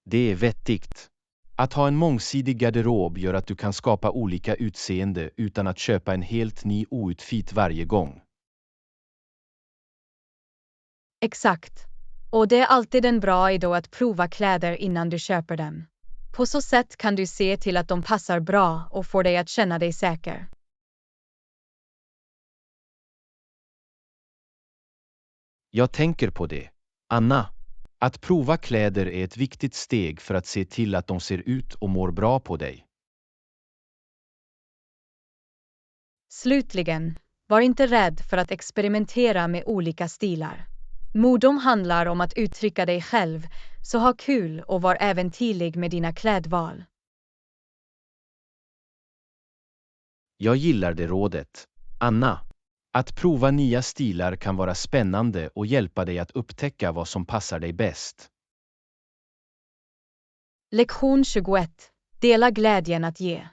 Det är vettigt. Att ha en mångsidig garderob gör att du kan skapa olika utseende utan att köpa en helt ny outfit varje gång. Exakt. Och det är alltid en bra idé att prova kläder innan du köper dem. På så sätt kan du se till att de passar bra och får dig att känna dig säker. Jag tänker på det. Anna, att prova kläder är ett viktigt steg för att se till att de ser ut och mår bra på dig. Slutligen, var inte rädd för att experimentera med olika stilar. Modom handlar om att uttrycka dig själv, så ha kul och var äventyrlig med dina klädval. Jag gillar det rådet. Anna, att prova nya stilar kan vara spännande och hjälpa dig att upptäcka vad som passar dig bäst. Lektion 21. Dela glädjen att ge.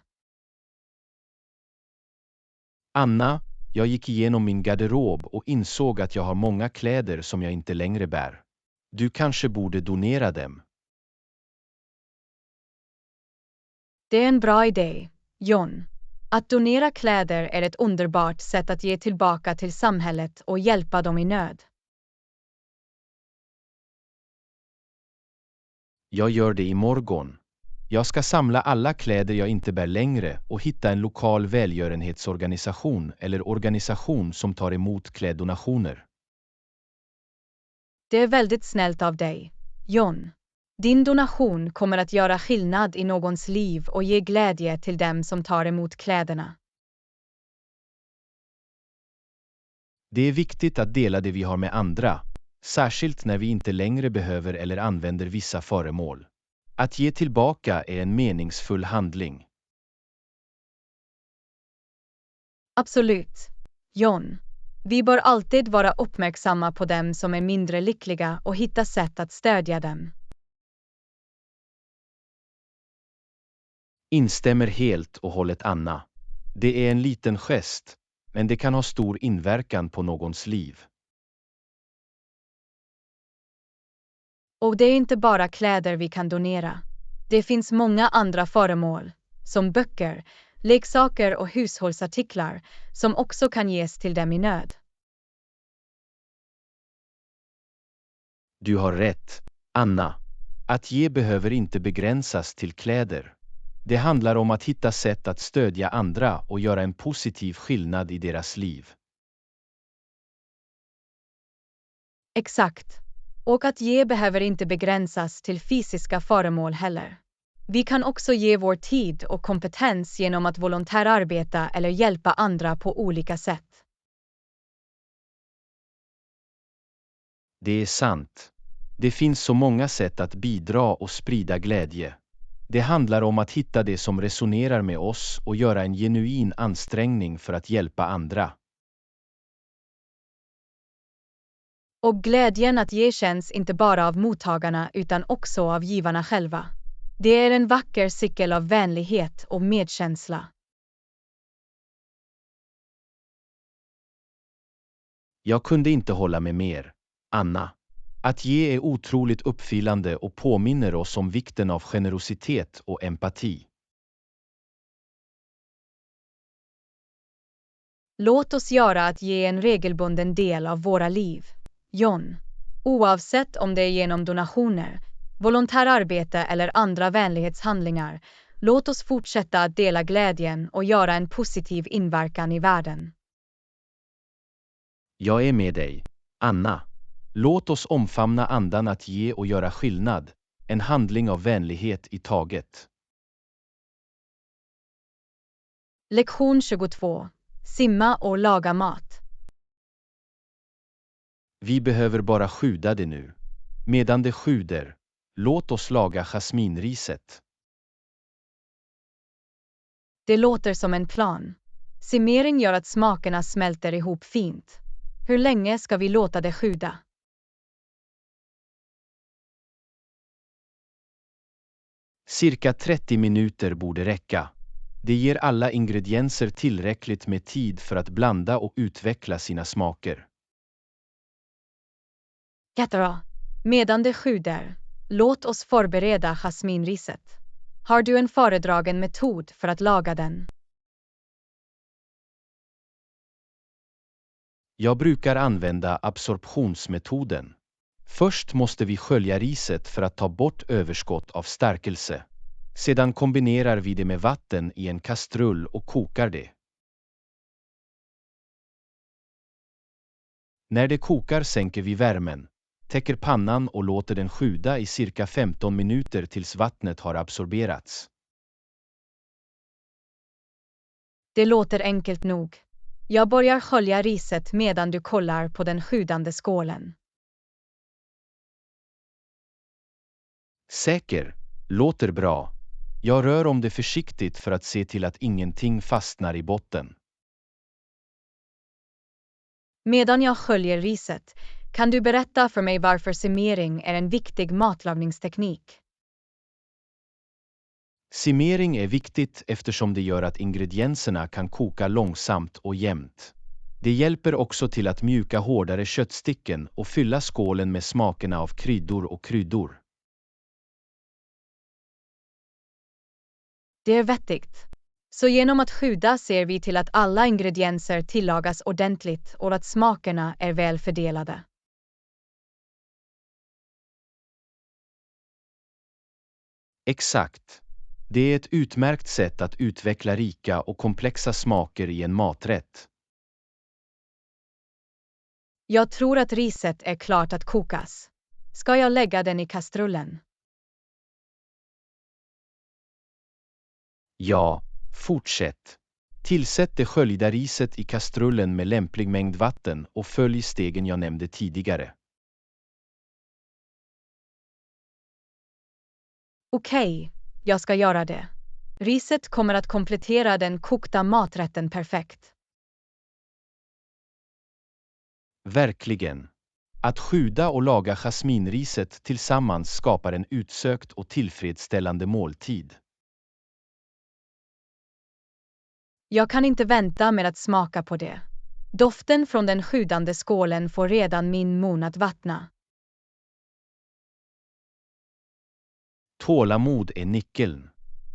Anna, jag gick igenom min garderob och insåg att jag har många kläder som jag inte längre bär. Du kanske borde donera dem. Det är en bra idé, John. Att donera kläder är ett underbart sätt att ge tillbaka till samhället och hjälpa dem i nöd. Jag gör det imorgon. Jag ska samla alla kläder jag inte bär längre och hitta en lokal välgörenhetsorganisation eller organisation som tar emot kläddonationer. Det är väldigt snällt av dig, John. Din donation kommer att göra skillnad i någons liv och ge glädje till dem som tar emot kläderna. Det är viktigt att dela det vi har med andra. särskilt när vi inte längre behöver eller använder vissa föremål. Att ge tillbaka är en meningsfull handling. Absolut. John. Vi bör alltid vara uppmärksamma på dem som är mindre lyckliga och hitta sätt att stödja dem. Instämmer helt och hållet, Anna. Det är en liten gest, men det kan ha stor inverkan på någons liv. Och det är inte bara kläder vi kan donera. Det finns många andra föremål, som böcker, leksaker och hushållsartiklar, som också kan ges till dem i nöd. Du har rätt, Anna. Att ge behöver inte begränsas till kläder. Det handlar om att hitta sätt att stödja andra och göra en positiv skillnad i deras liv. Exakt. Och att ge behöver inte begränsas till fysiska föremål heller. Vi kan också ge vår tid och kompetens genom att volontärarbeta eller hjälpa andra på olika sätt. Det är sant. Det finns så många sätt att bidra och sprida glädje. Det handlar om att hitta det som resonerar med oss och göra en genuin ansträngning för att hjälpa andra. Och glädjen att ge känns inte bara av mottagarna utan också av givarna själva. Det är en vacker cykel av vänlighet och medkänsla. Jag kunde inte hålla med mer, Anna. Att ge är otroligt uppfyllande och påminner oss om vikten av generositet och empati. Låt oss göra att ge en regelbunden del av våra liv, John. Oavsett om det är genom donationer, volontärarbete eller andra vänlighetshandlingar, låt oss fortsätta att dela glädjen och göra en positiv inverkan i världen. Jag är med dig, Anna. Låt oss omfamna andan att ge och göra skillnad, en handling av vänlighet i taget. Lektion 22. Simma och laga mat. Vi behöver bara sjuda det nu. Medan det sjuder, låt oss laga jasminriset. Det låter som en plan. Simmering gör att smakerna smälter ihop fint. Hur länge ska vi låta det sjuda? Cirka 30 minuter borde räcka. Det ger alla ingredienser tillräckligt med tid för att blanda och utveckla sina smaker. Jättebra. Medan det sjuder, låt oss förbereda jasminriset. Har du en föredragen metod för att laga den? Jag brukar använda absorptionsmetoden. Först måste vi skölja riset för att ta bort överskott av stärkelse. Sedan kombinerar vi det med vatten i en kastrull och kokar det. När det kokar sänker vi värmen, täcker pannan och låter den sjuda i cirka 15 minuter tills vattnet har absorberats. Det låter enkelt nog. Jag börjar skölja riset medan du kollar på den sjudande skålen. Säker, låter bra. Jag rör om det försiktigt för att se till att ingenting fastnar i botten. Medan jag sköljer riset, kan du berätta för mig varför simmering är en viktig matlagningsteknik? Simmering är viktigt eftersom det gör att ingredienserna kan koka långsamt och jämnt. Det hjälper också till att mjuka hårdare köttstycken och fylla skålen med smakerna av kryddor. Det är vettigt. Så genom att sjuda ser vi till att alla ingredienser tillagas ordentligt och att smakerna är väl fördelade. Exakt. Det är ett utmärkt sätt att utveckla rika och komplexa smaker i en maträtt. Jag tror att riset är klart att kokas. Ska jag lägga den i kastrullen? Ja, fortsätt. Tillsätt det sköljda riset i kastrullen med lämplig mängd vatten och följ stegen jag nämnde tidigare. Okej, jag ska göra det. Riset kommer att komplettera den kokta maträtten perfekt. Verkligen. Att sjuda och laga jasminriset tillsammans skapar en utsökt och tillfredsställande måltid. Jag kan inte vänta med att smaka på det. Doften från den sjudande skålen får redan min mun att vattna. Tålamod är nyckeln.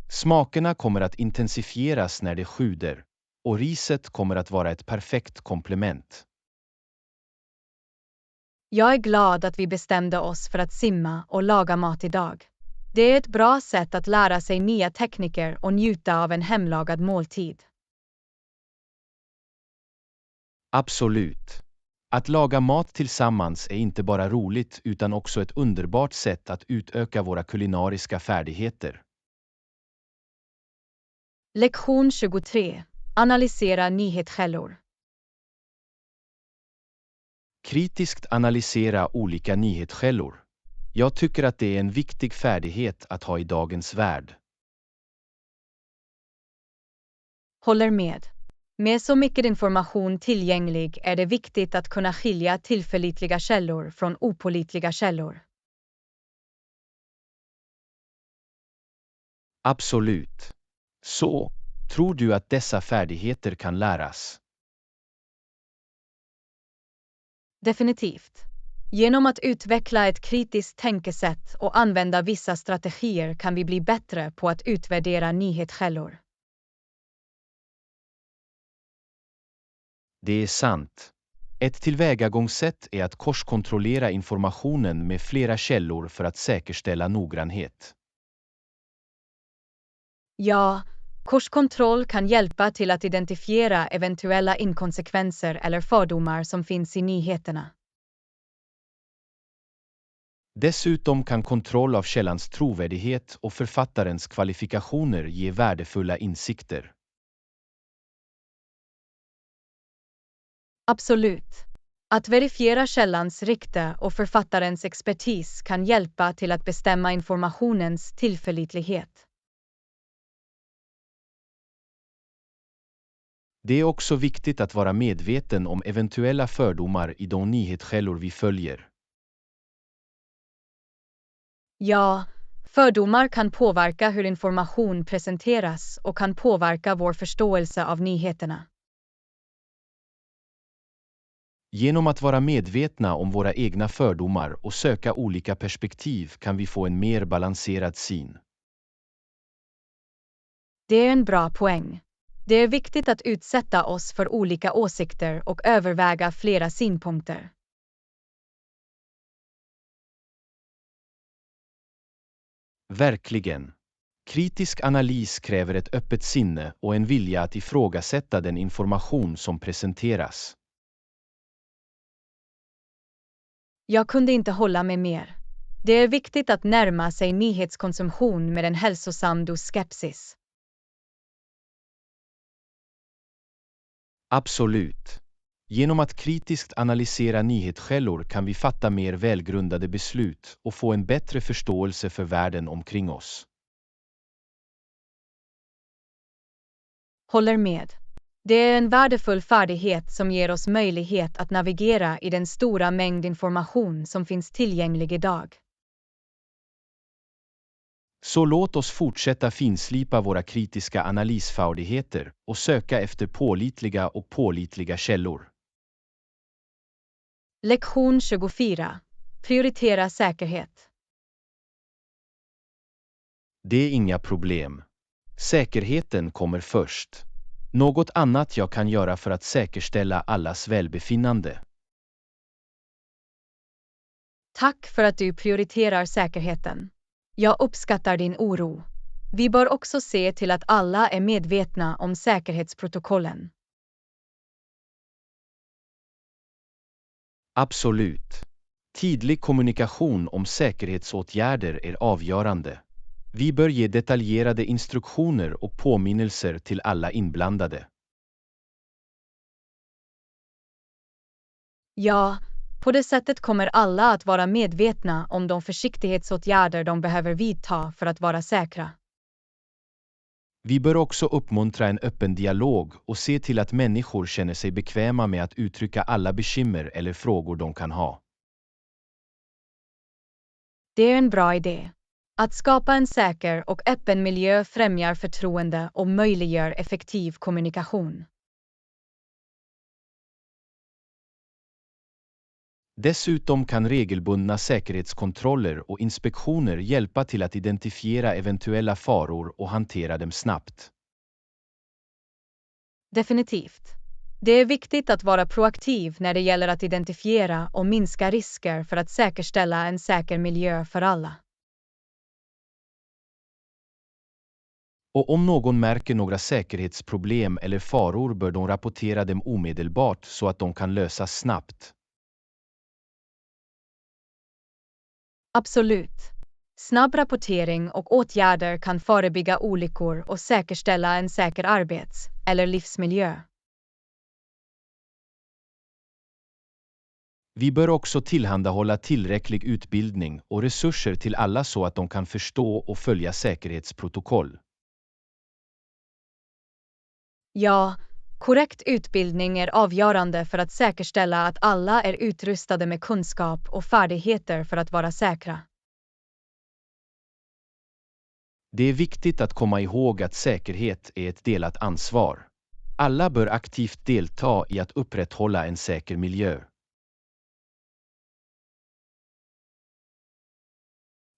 Smakerna kommer att intensifieras när det sjuder, och riset kommer att vara ett perfekt komplement. Jag är glad att vi bestämde oss för att simma och laga mat idag. Det är ett bra sätt att lära sig nya tekniker och njuta av en hemlagad måltid. Absolut. Att laga mat tillsammans är inte bara roligt utan också ett underbart sätt att utöka våra kulinariska färdigheter. Lektion 23. Analysera nyhetskällor. Kritiskt analysera olika nyhetskällor. Jag tycker att det är en viktig färdighet att ha i dagens värld. Håller med. Med så mycket information tillgänglig är det viktigt att kunna skilja tillförlitliga källor från opålitliga källor. Absolut. Så, tror du att dessa färdigheter kan läras? Definitivt. Genom att utveckla ett kritiskt tänkesätt och använda vissa strategier kan vi bli bättre på att utvärdera nyhetskällor. Det är sant. Ett tillvägagångssätt är att korskontrollera informationen med flera källor för att säkerställa noggrannhet. Ja, korskontroll kan hjälpa till att identifiera eventuella inkonsekvenser eller fördomar som finns i nyheterna. Dessutom kan kontroll av källans trovärdighet och författarens kvalifikationer ge värdefulla insikter. Absolut. Att verifiera källans rykte och författarens expertis kan hjälpa till att bestämma informationens tillförlitlighet. Det är också viktigt att vara medveten om eventuella fördomar i de nyhetskällor vi följer. Ja, fördomar kan påverka hur information presenteras och kan påverka vår förståelse av nyheterna. Genom att vara medvetna om våra egna fördomar och söka olika perspektiv kan vi få en mer balanserad syn. Det är en bra poäng. Det är viktigt att utsätta oss för olika åsikter och överväga flera synpunkter. Verkligen. Kritisk analys kräver ett öppet sinne och en vilja att ifrågasätta den information som presenteras. Jag kunde inte hålla med mer. Det är viktigt att närma sig nyhetskonsumtion med en hälsosam dos skepsis. Absolut. Genom att kritiskt analysera nyhetskällor kan vi fatta mer välgrundade beslut och få en bättre förståelse för världen omkring oss. Håller med. Det är en värdefull färdighet som ger oss möjlighet att navigera i den stora mängd information som finns tillgänglig idag. Så låt oss fortsätta finslipa våra kritiska analysfärdigheter och söka efter pålitliga källor. Lektion 24. Prioritera säkerhet. Det är inga problem. Säkerheten kommer först. Något annat jag kan göra för att säkerställa allas välbefinnande. Tack för att du prioriterar säkerheten. Jag uppskattar din oro. Vi bör också se till att alla är medvetna om säkerhetsprotokollen. Absolut. Tydlig kommunikation om säkerhetsåtgärder är avgörande. Vi bör ge detaljerade instruktioner och påminnelser till alla inblandade. Ja, På det sättet kommer alla att vara medvetna om de försiktighetsåtgärder de behöver vidta för att vara säkra. Vi bör också uppmuntra en öppen dialog och se till att människor känner sig bekväma med att uttrycka alla bekymmer eller frågor de kan ha. Det är en bra idé. Att skapa en säker och öppen miljö främjar förtroende och möjliggör effektiv kommunikation. Dessutom kan regelbundna säkerhetskontroller och inspektioner hjälpa till att identifiera eventuella faror och hantera dem snabbt. Definitivt. Det är viktigt att vara proaktiv när det gäller att identifiera och minska risker för att säkerställa en säker miljö för alla. Och om någon märker några säkerhetsproblem eller faror bör de rapportera dem omedelbart så att de kan lösas snabbt. Absolut. Snabb rapportering och åtgärder kan förebygga olyckor och säkerställa en säker arbets- eller livsmiljö. Vi bör också tillhandahålla tillräcklig utbildning och resurser till alla så att de kan förstå och följa säkerhetsprotokoll. Ja, korrekt utbildning är avgörande för att säkerställa att alla är utrustade med kunskap och färdigheter för att vara säkra. Det är viktigt att komma ihåg att säkerhet är ett delat ansvar. Alla bör aktivt delta i att upprätthålla en säker miljö.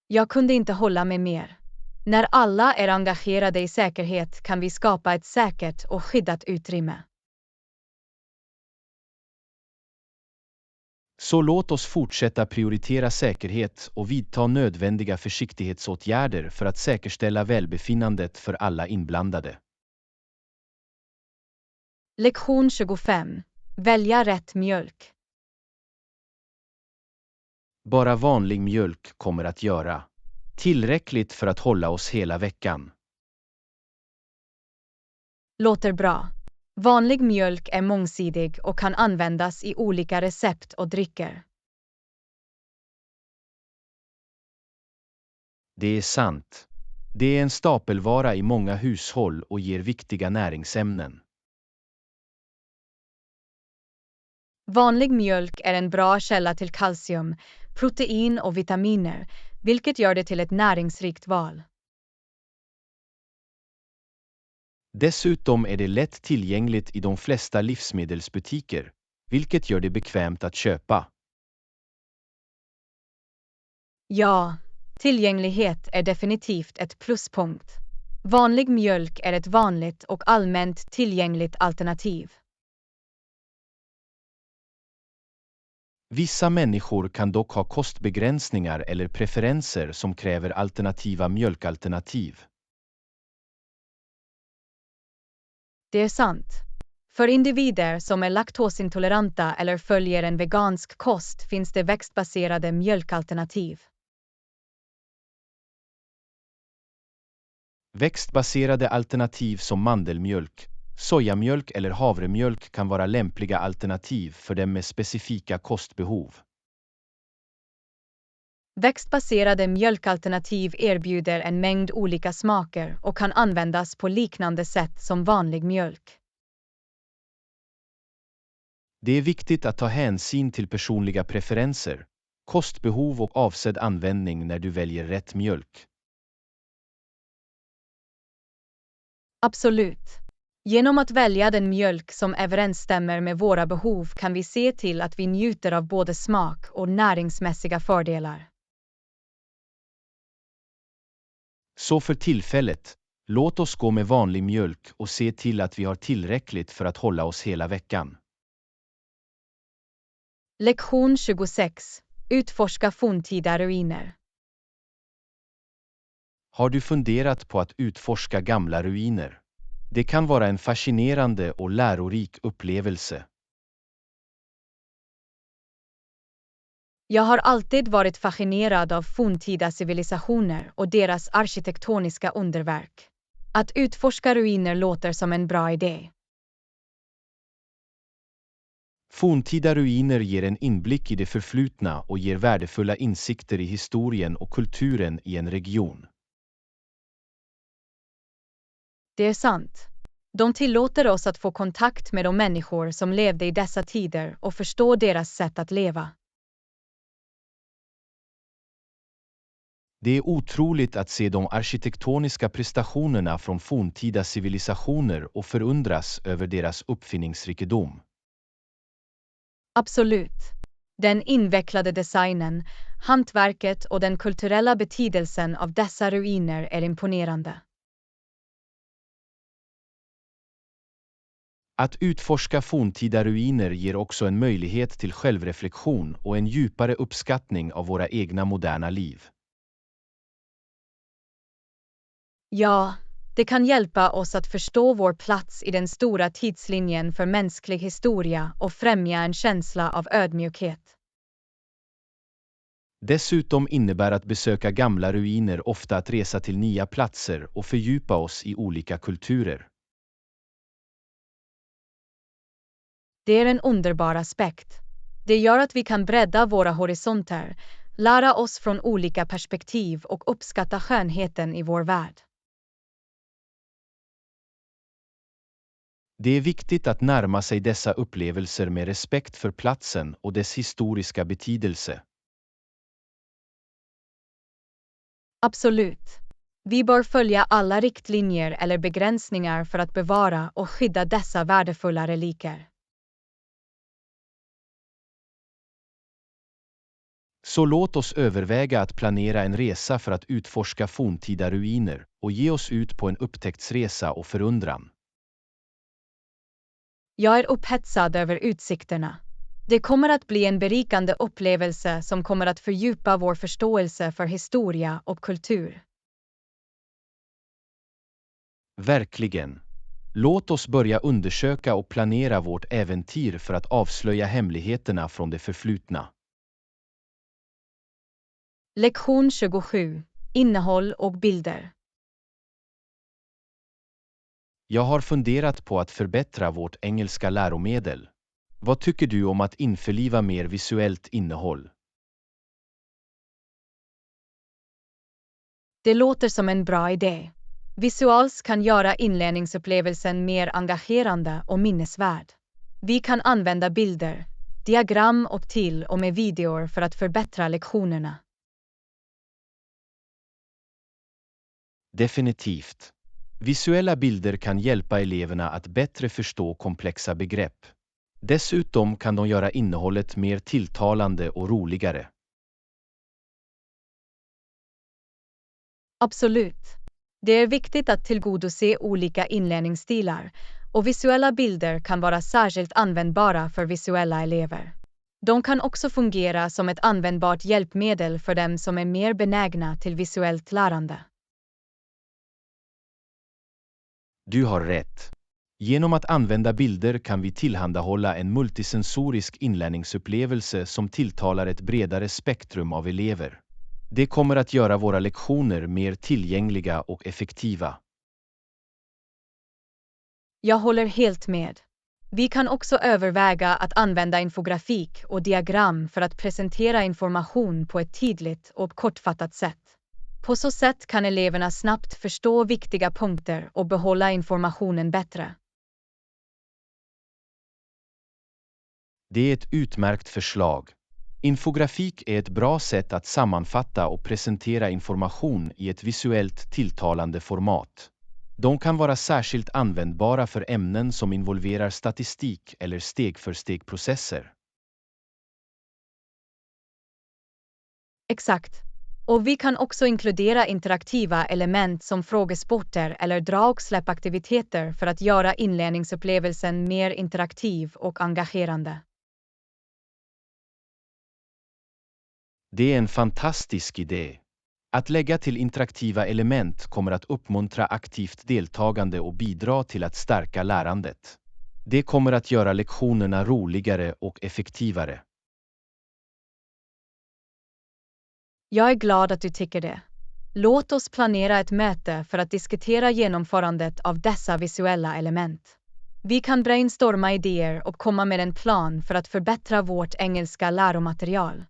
Jag kunde inte hålla med mer. När alla är engagerade i säkerhet kan vi skapa ett säkert och skyddat utrymme. Så låt oss fortsätta prioritera säkerhet och vidta nödvändiga försiktighetsåtgärder för att säkerställa välbefinnandet för alla inblandade. Lektion 25. Välja rätt mjölk. Bara vanlig mjölk kommer att göra. Tillräckligt för att hålla oss hela veckan. Låter bra. Vanlig mjölk är mångsidig och kan användas i olika recept och drycker. Det är sant. Det är en stapelvara i många hushåll och ger viktiga näringsämnen. Vanlig mjölk är en bra källa till kalcium, protein och vitaminer, vilket gör det till ett näringsrikt val. Dessutom är det lätt tillgängligt i de flesta livsmedelsbutiker, vilket gör det bekvämt att köpa. Ja, tillgänglighet är definitivt ett pluspunkt. Vanlig mjölk är ett vanligt och allmänt tillgängligt alternativ. Vissa människor kan dock ha kostbegränsningar eller preferenser som kräver alternativa mjölkalternativ. Det är sant. För individer som är laktosintoleranta eller följer en vegansk kost finns det växtbaserade mjölkalternativ. Växtbaserade alternativ som mandelmjölk, sojamjölk eller havremjölk kan vara lämpliga alternativ för dem med specifika kostbehov. Växtbaserade mjölkalternativ erbjuder en mängd olika smaker och kan användas på liknande sätt som vanlig mjölk. Det är viktigt att ta hänsyn till personliga preferenser, kostbehov och avsedd användning när du väljer rätt mjölk. Absolut. Genom att välja den mjölk som överensstämmer med våra behov kan vi se till att vi njuter av både smak och näringsmässiga fördelar. Så för tillfället, låt oss gå med vanlig mjölk och se till att vi har tillräckligt för att hålla oss hela veckan. Lektion 26. Utforska forntida ruiner. Har du funderat på att utforska gamla ruiner? Det kan vara en fascinerande och lärorik upplevelse. Jag har alltid varit fascinerad av forntida civilisationer och deras arkitektoniska underverk. Att utforska ruiner låter som en bra idé. Forntida ruiner ger en inblick i det förflutna och ger värdefulla insikter i historien och kulturen i en region. Det är sant. De tillåter oss att få kontakt med de människor som levde i dessa tider och förstå deras sätt att leva. Det är otroligt att se de arkitektoniska prestationerna från forntida civilisationer och förundras över deras uppfinningsrikedom. Absolut. Den invecklade designen, hantverket och den kulturella betydelsen av dessa ruiner är imponerande. Att utforska forntida ruiner ger också en möjlighet till självreflektion och en djupare uppskattning av våra egna moderna liv. Ja, det kan hjälpa oss att förstå vår plats i den stora tidslinjen för mänsklig historia och främja en känsla av ödmjukhet. Dessutom innebär att besöka gamla ruiner ofta att resa till nya platser och fördjupa oss i olika kulturer. Det är en underbar aspekt. Det gör att vi kan bredda våra horisonter, lära oss från olika perspektiv och uppskatta skönheten i vår värld. Det är viktigt att närma sig dessa upplevelser med respekt för platsen och dess historiska betydelse. Absolut. Vi bör följa alla riktlinjer eller begränsningar för att bevara och skydda dessa värdefulla reliker. Så låt oss överväga att planera en resa för att utforska forntida ruiner och ge oss ut på en upptäcktsresa och förundran. Jag är upphetsad över utsikterna. Det kommer att bli en berikande upplevelse som kommer att fördjupa vår förståelse för historia och kultur. Verkligen. Låt oss börja undersöka och planera vårt äventyr för att avslöja hemligheterna från det förflutna. Lektion 27. Innehåll och bilder. Jag har funderat på att förbättra vårt engelska läromedel. Vad tycker du om att införliva mer visuellt innehåll? Det låter som en bra idé. Visuals kan göra inlärningsupplevelsen mer engagerande och minnesvärd. Vi kan använda bilder, diagram och till och med videor för att förbättra lektionerna. Definitivt. Visuella bilder kan hjälpa eleverna att bättre förstå komplexa begrepp. Dessutom kan de göra innehållet mer tilltalande och roligare. Absolut. Det är viktigt att tillgodose olika inlärningsstilar, och visuella bilder kan vara särskilt användbara för visuella elever. De kan också fungera som ett användbart hjälpmedel för dem som är mer benägna till visuellt lärande. Du har rätt. Genom att använda bilder kan vi tillhandahålla en multisensorisk inlärningsupplevelse som tilltalar ett bredare spektrum av elever. Det kommer att göra våra lektioner mer tillgängliga och effektiva. Jag håller helt med. Vi kan också överväga att använda infografik och diagram för att presentera information på ett tydligt och kortfattat sätt. På så sätt kan eleverna snabbt förstå viktiga punkter och behålla informationen bättre. Det är ett utmärkt förslag. Infografik är ett bra sätt att sammanfatta och presentera information i ett visuellt tilltalande format. De kan vara särskilt användbara för ämnen som involverar statistik eller steg-för-steg-processer. Exakt. Och vi kan också inkludera interaktiva element som frågesporter eller dra-och-släpp-aktiviteter för att göra inlärningsupplevelsen mer interaktiv och engagerande. Det är en fantastisk idé. Att lägga till interaktiva element kommer att uppmuntra aktivt deltagande och bidra till att stärka lärandet. Det kommer att göra lektionerna roligare och effektivare. Jag är glad att du tycker det. Låt oss planera ett möte för att diskutera genomförandet av dessa visuella element. Vi kan brainstorma idéer och komma med en plan för att förbättra vårt engelska läromaterial.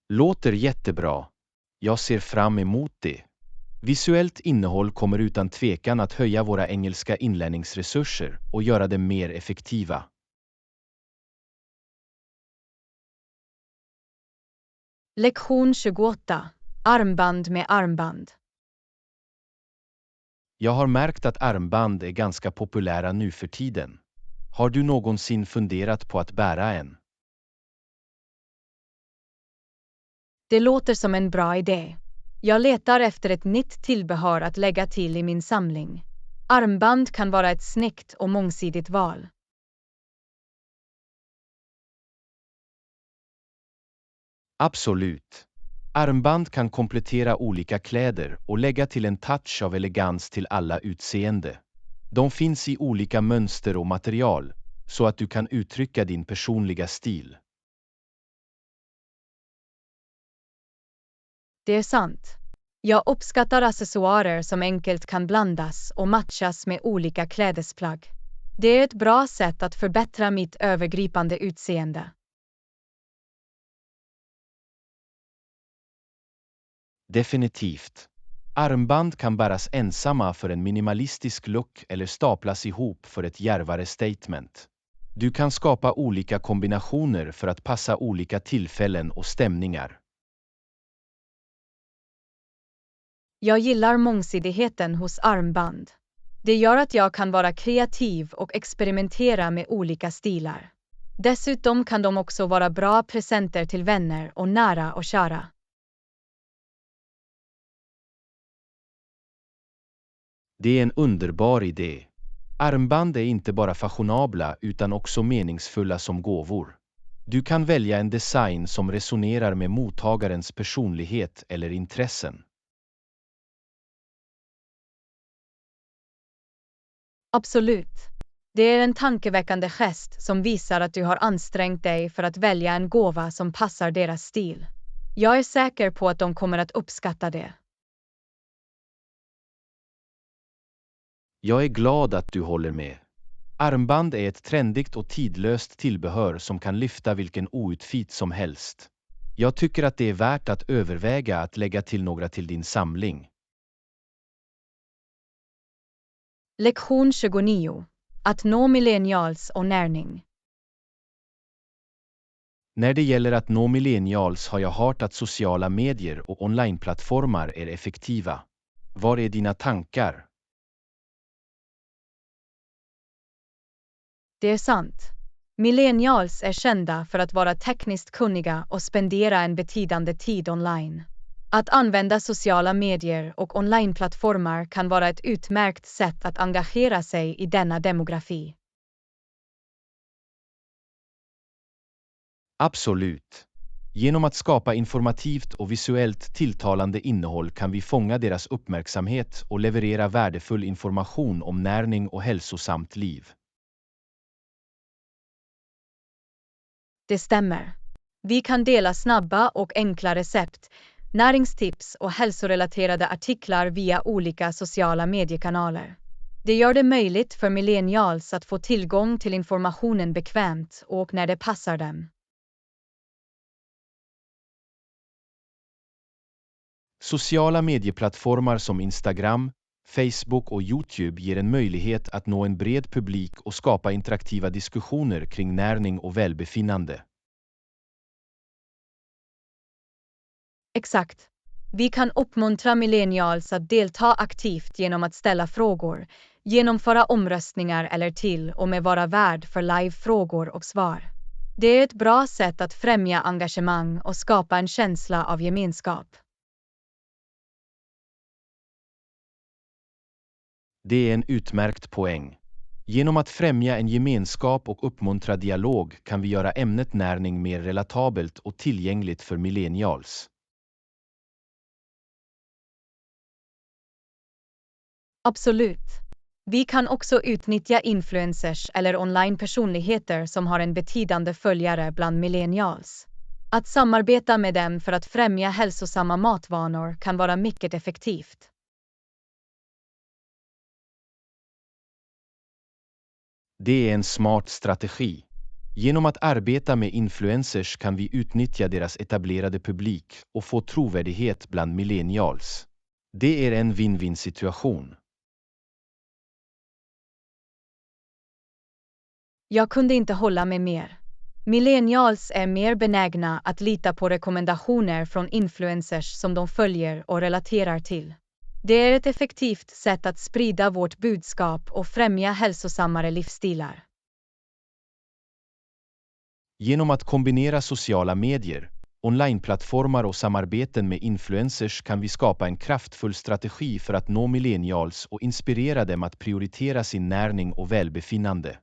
Låter jättebra. Jag ser fram emot det. Visuellt innehåll kommer utan tvekan att höja våra engelska inlärningsresurser och göra dem mer effektiva. Lektion 28. Armband med armband. Jag har märkt att armband är ganska populära nu för tiden. Har du någonsin funderat på att bära en? Det låter som en bra idé. Jag letar efter ett nytt tillbehör att lägga till i min samling. Armband kan vara ett snyggt och mångsidigt val. Absolut. Armband kan komplettera olika kläder och lägga till en touch av elegans till alla utseende. De finns i olika mönster och material, så att du kan uttrycka din personliga stil. Det är sant. Jag uppskattar accessoarer som enkelt kan blandas och matchas med olika klädesplagg. Det är ett bra sätt att förbättra mitt övergripande utseende. Definitivt. Armband kan bäras ensamma för en minimalistisk look eller staplas ihop för ett djärvare statement. Du kan skapa olika kombinationer för att passa olika tillfällen och stämningar. Jag gillar mångsidigheten hos armband. Det gör att jag kan vara kreativ och experimentera med olika stilar. Dessutom kan de också vara bra presenter till vänner och nära och kära. Det är en underbar idé. Armband är inte bara fashionabla utan också meningsfulla som gåvor. Du kan välja en design som resonerar med mottagarens personlighet eller intressen. Absolut. Det är en tankeväckande gest som visar att du har ansträngt dig för att välja en gåva som passar deras stil. Jag är säker på att de kommer att uppskatta det. Jag är glad att du håller med. Armband är ett trendigt och tidlöst tillbehör som kan lyfta vilken outfit som helst. Jag tycker att det är värt att överväga att lägga till några till din samling. Lektion 29. Att nå millennials och närning. När det gäller att nå millennials har jag hört att sociala medier och onlineplattformar är effektiva. Var är dina tankar? Det är sant. Millennials är kända för att vara tekniskt kunniga och spendera en betydande tid online. Att använda sociala medier och onlineplattformar kan vara ett utmärkt sätt att engagera sig i denna demografi. Absolut. Genom att skapa informativt och visuellt tilltalande innehåll kan vi fånga deras uppmärksamhet och leverera värdefull information om närning och hälsosamt liv. Det stämmer. Vi kan dela snabba och enkla recept, näringstips och hälsorelaterade artiklar via olika sociala mediekanaler. Det gör det möjligt för millennials att få tillgång till informationen bekvämt och när det passar dem. Sociala medieplattformar som Instagram, Facebook och YouTube ger en möjlighet att nå en bred publik och skapa interaktiva diskussioner kring närning och välbefinnande. Exakt. Vi kan uppmuntra millennials att delta aktivt genom att ställa frågor, genomföra omröstningar eller till och med vara värd för live-frågor och svar. Det är ett bra sätt att främja engagemang och skapa en känsla av gemenskap. Det är en utmärkt poäng. Genom att främja en gemenskap och uppmuntra dialog kan vi göra ämnet närning mer relatabelt och tillgängligt för millennials. Absolut. Vi kan också utnyttja influencers eller online-personligheter som har en betydande följare bland millennials. Att samarbeta med dem för att främja hälsosamma matvanor kan vara mycket effektivt. Det är en smart strategi. Genom att arbeta med influencers kan vi utnyttja deras etablerade publik och få trovärdighet bland millennials. Det är en win-win situation. Jag kunde inte hålla med mer. Millennials är mer benägna att lita på rekommendationer från influencers som de följer och relaterar till. Det är ett effektivt sätt att sprida vårt budskap och främja hälsosammare livsstilar. Genom att kombinera sociala medier, onlineplattformar och samarbeten med influencers kan vi skapa en kraftfull strategi för att nå millennials och inspirera dem att prioritera sin näring och välbefinnande.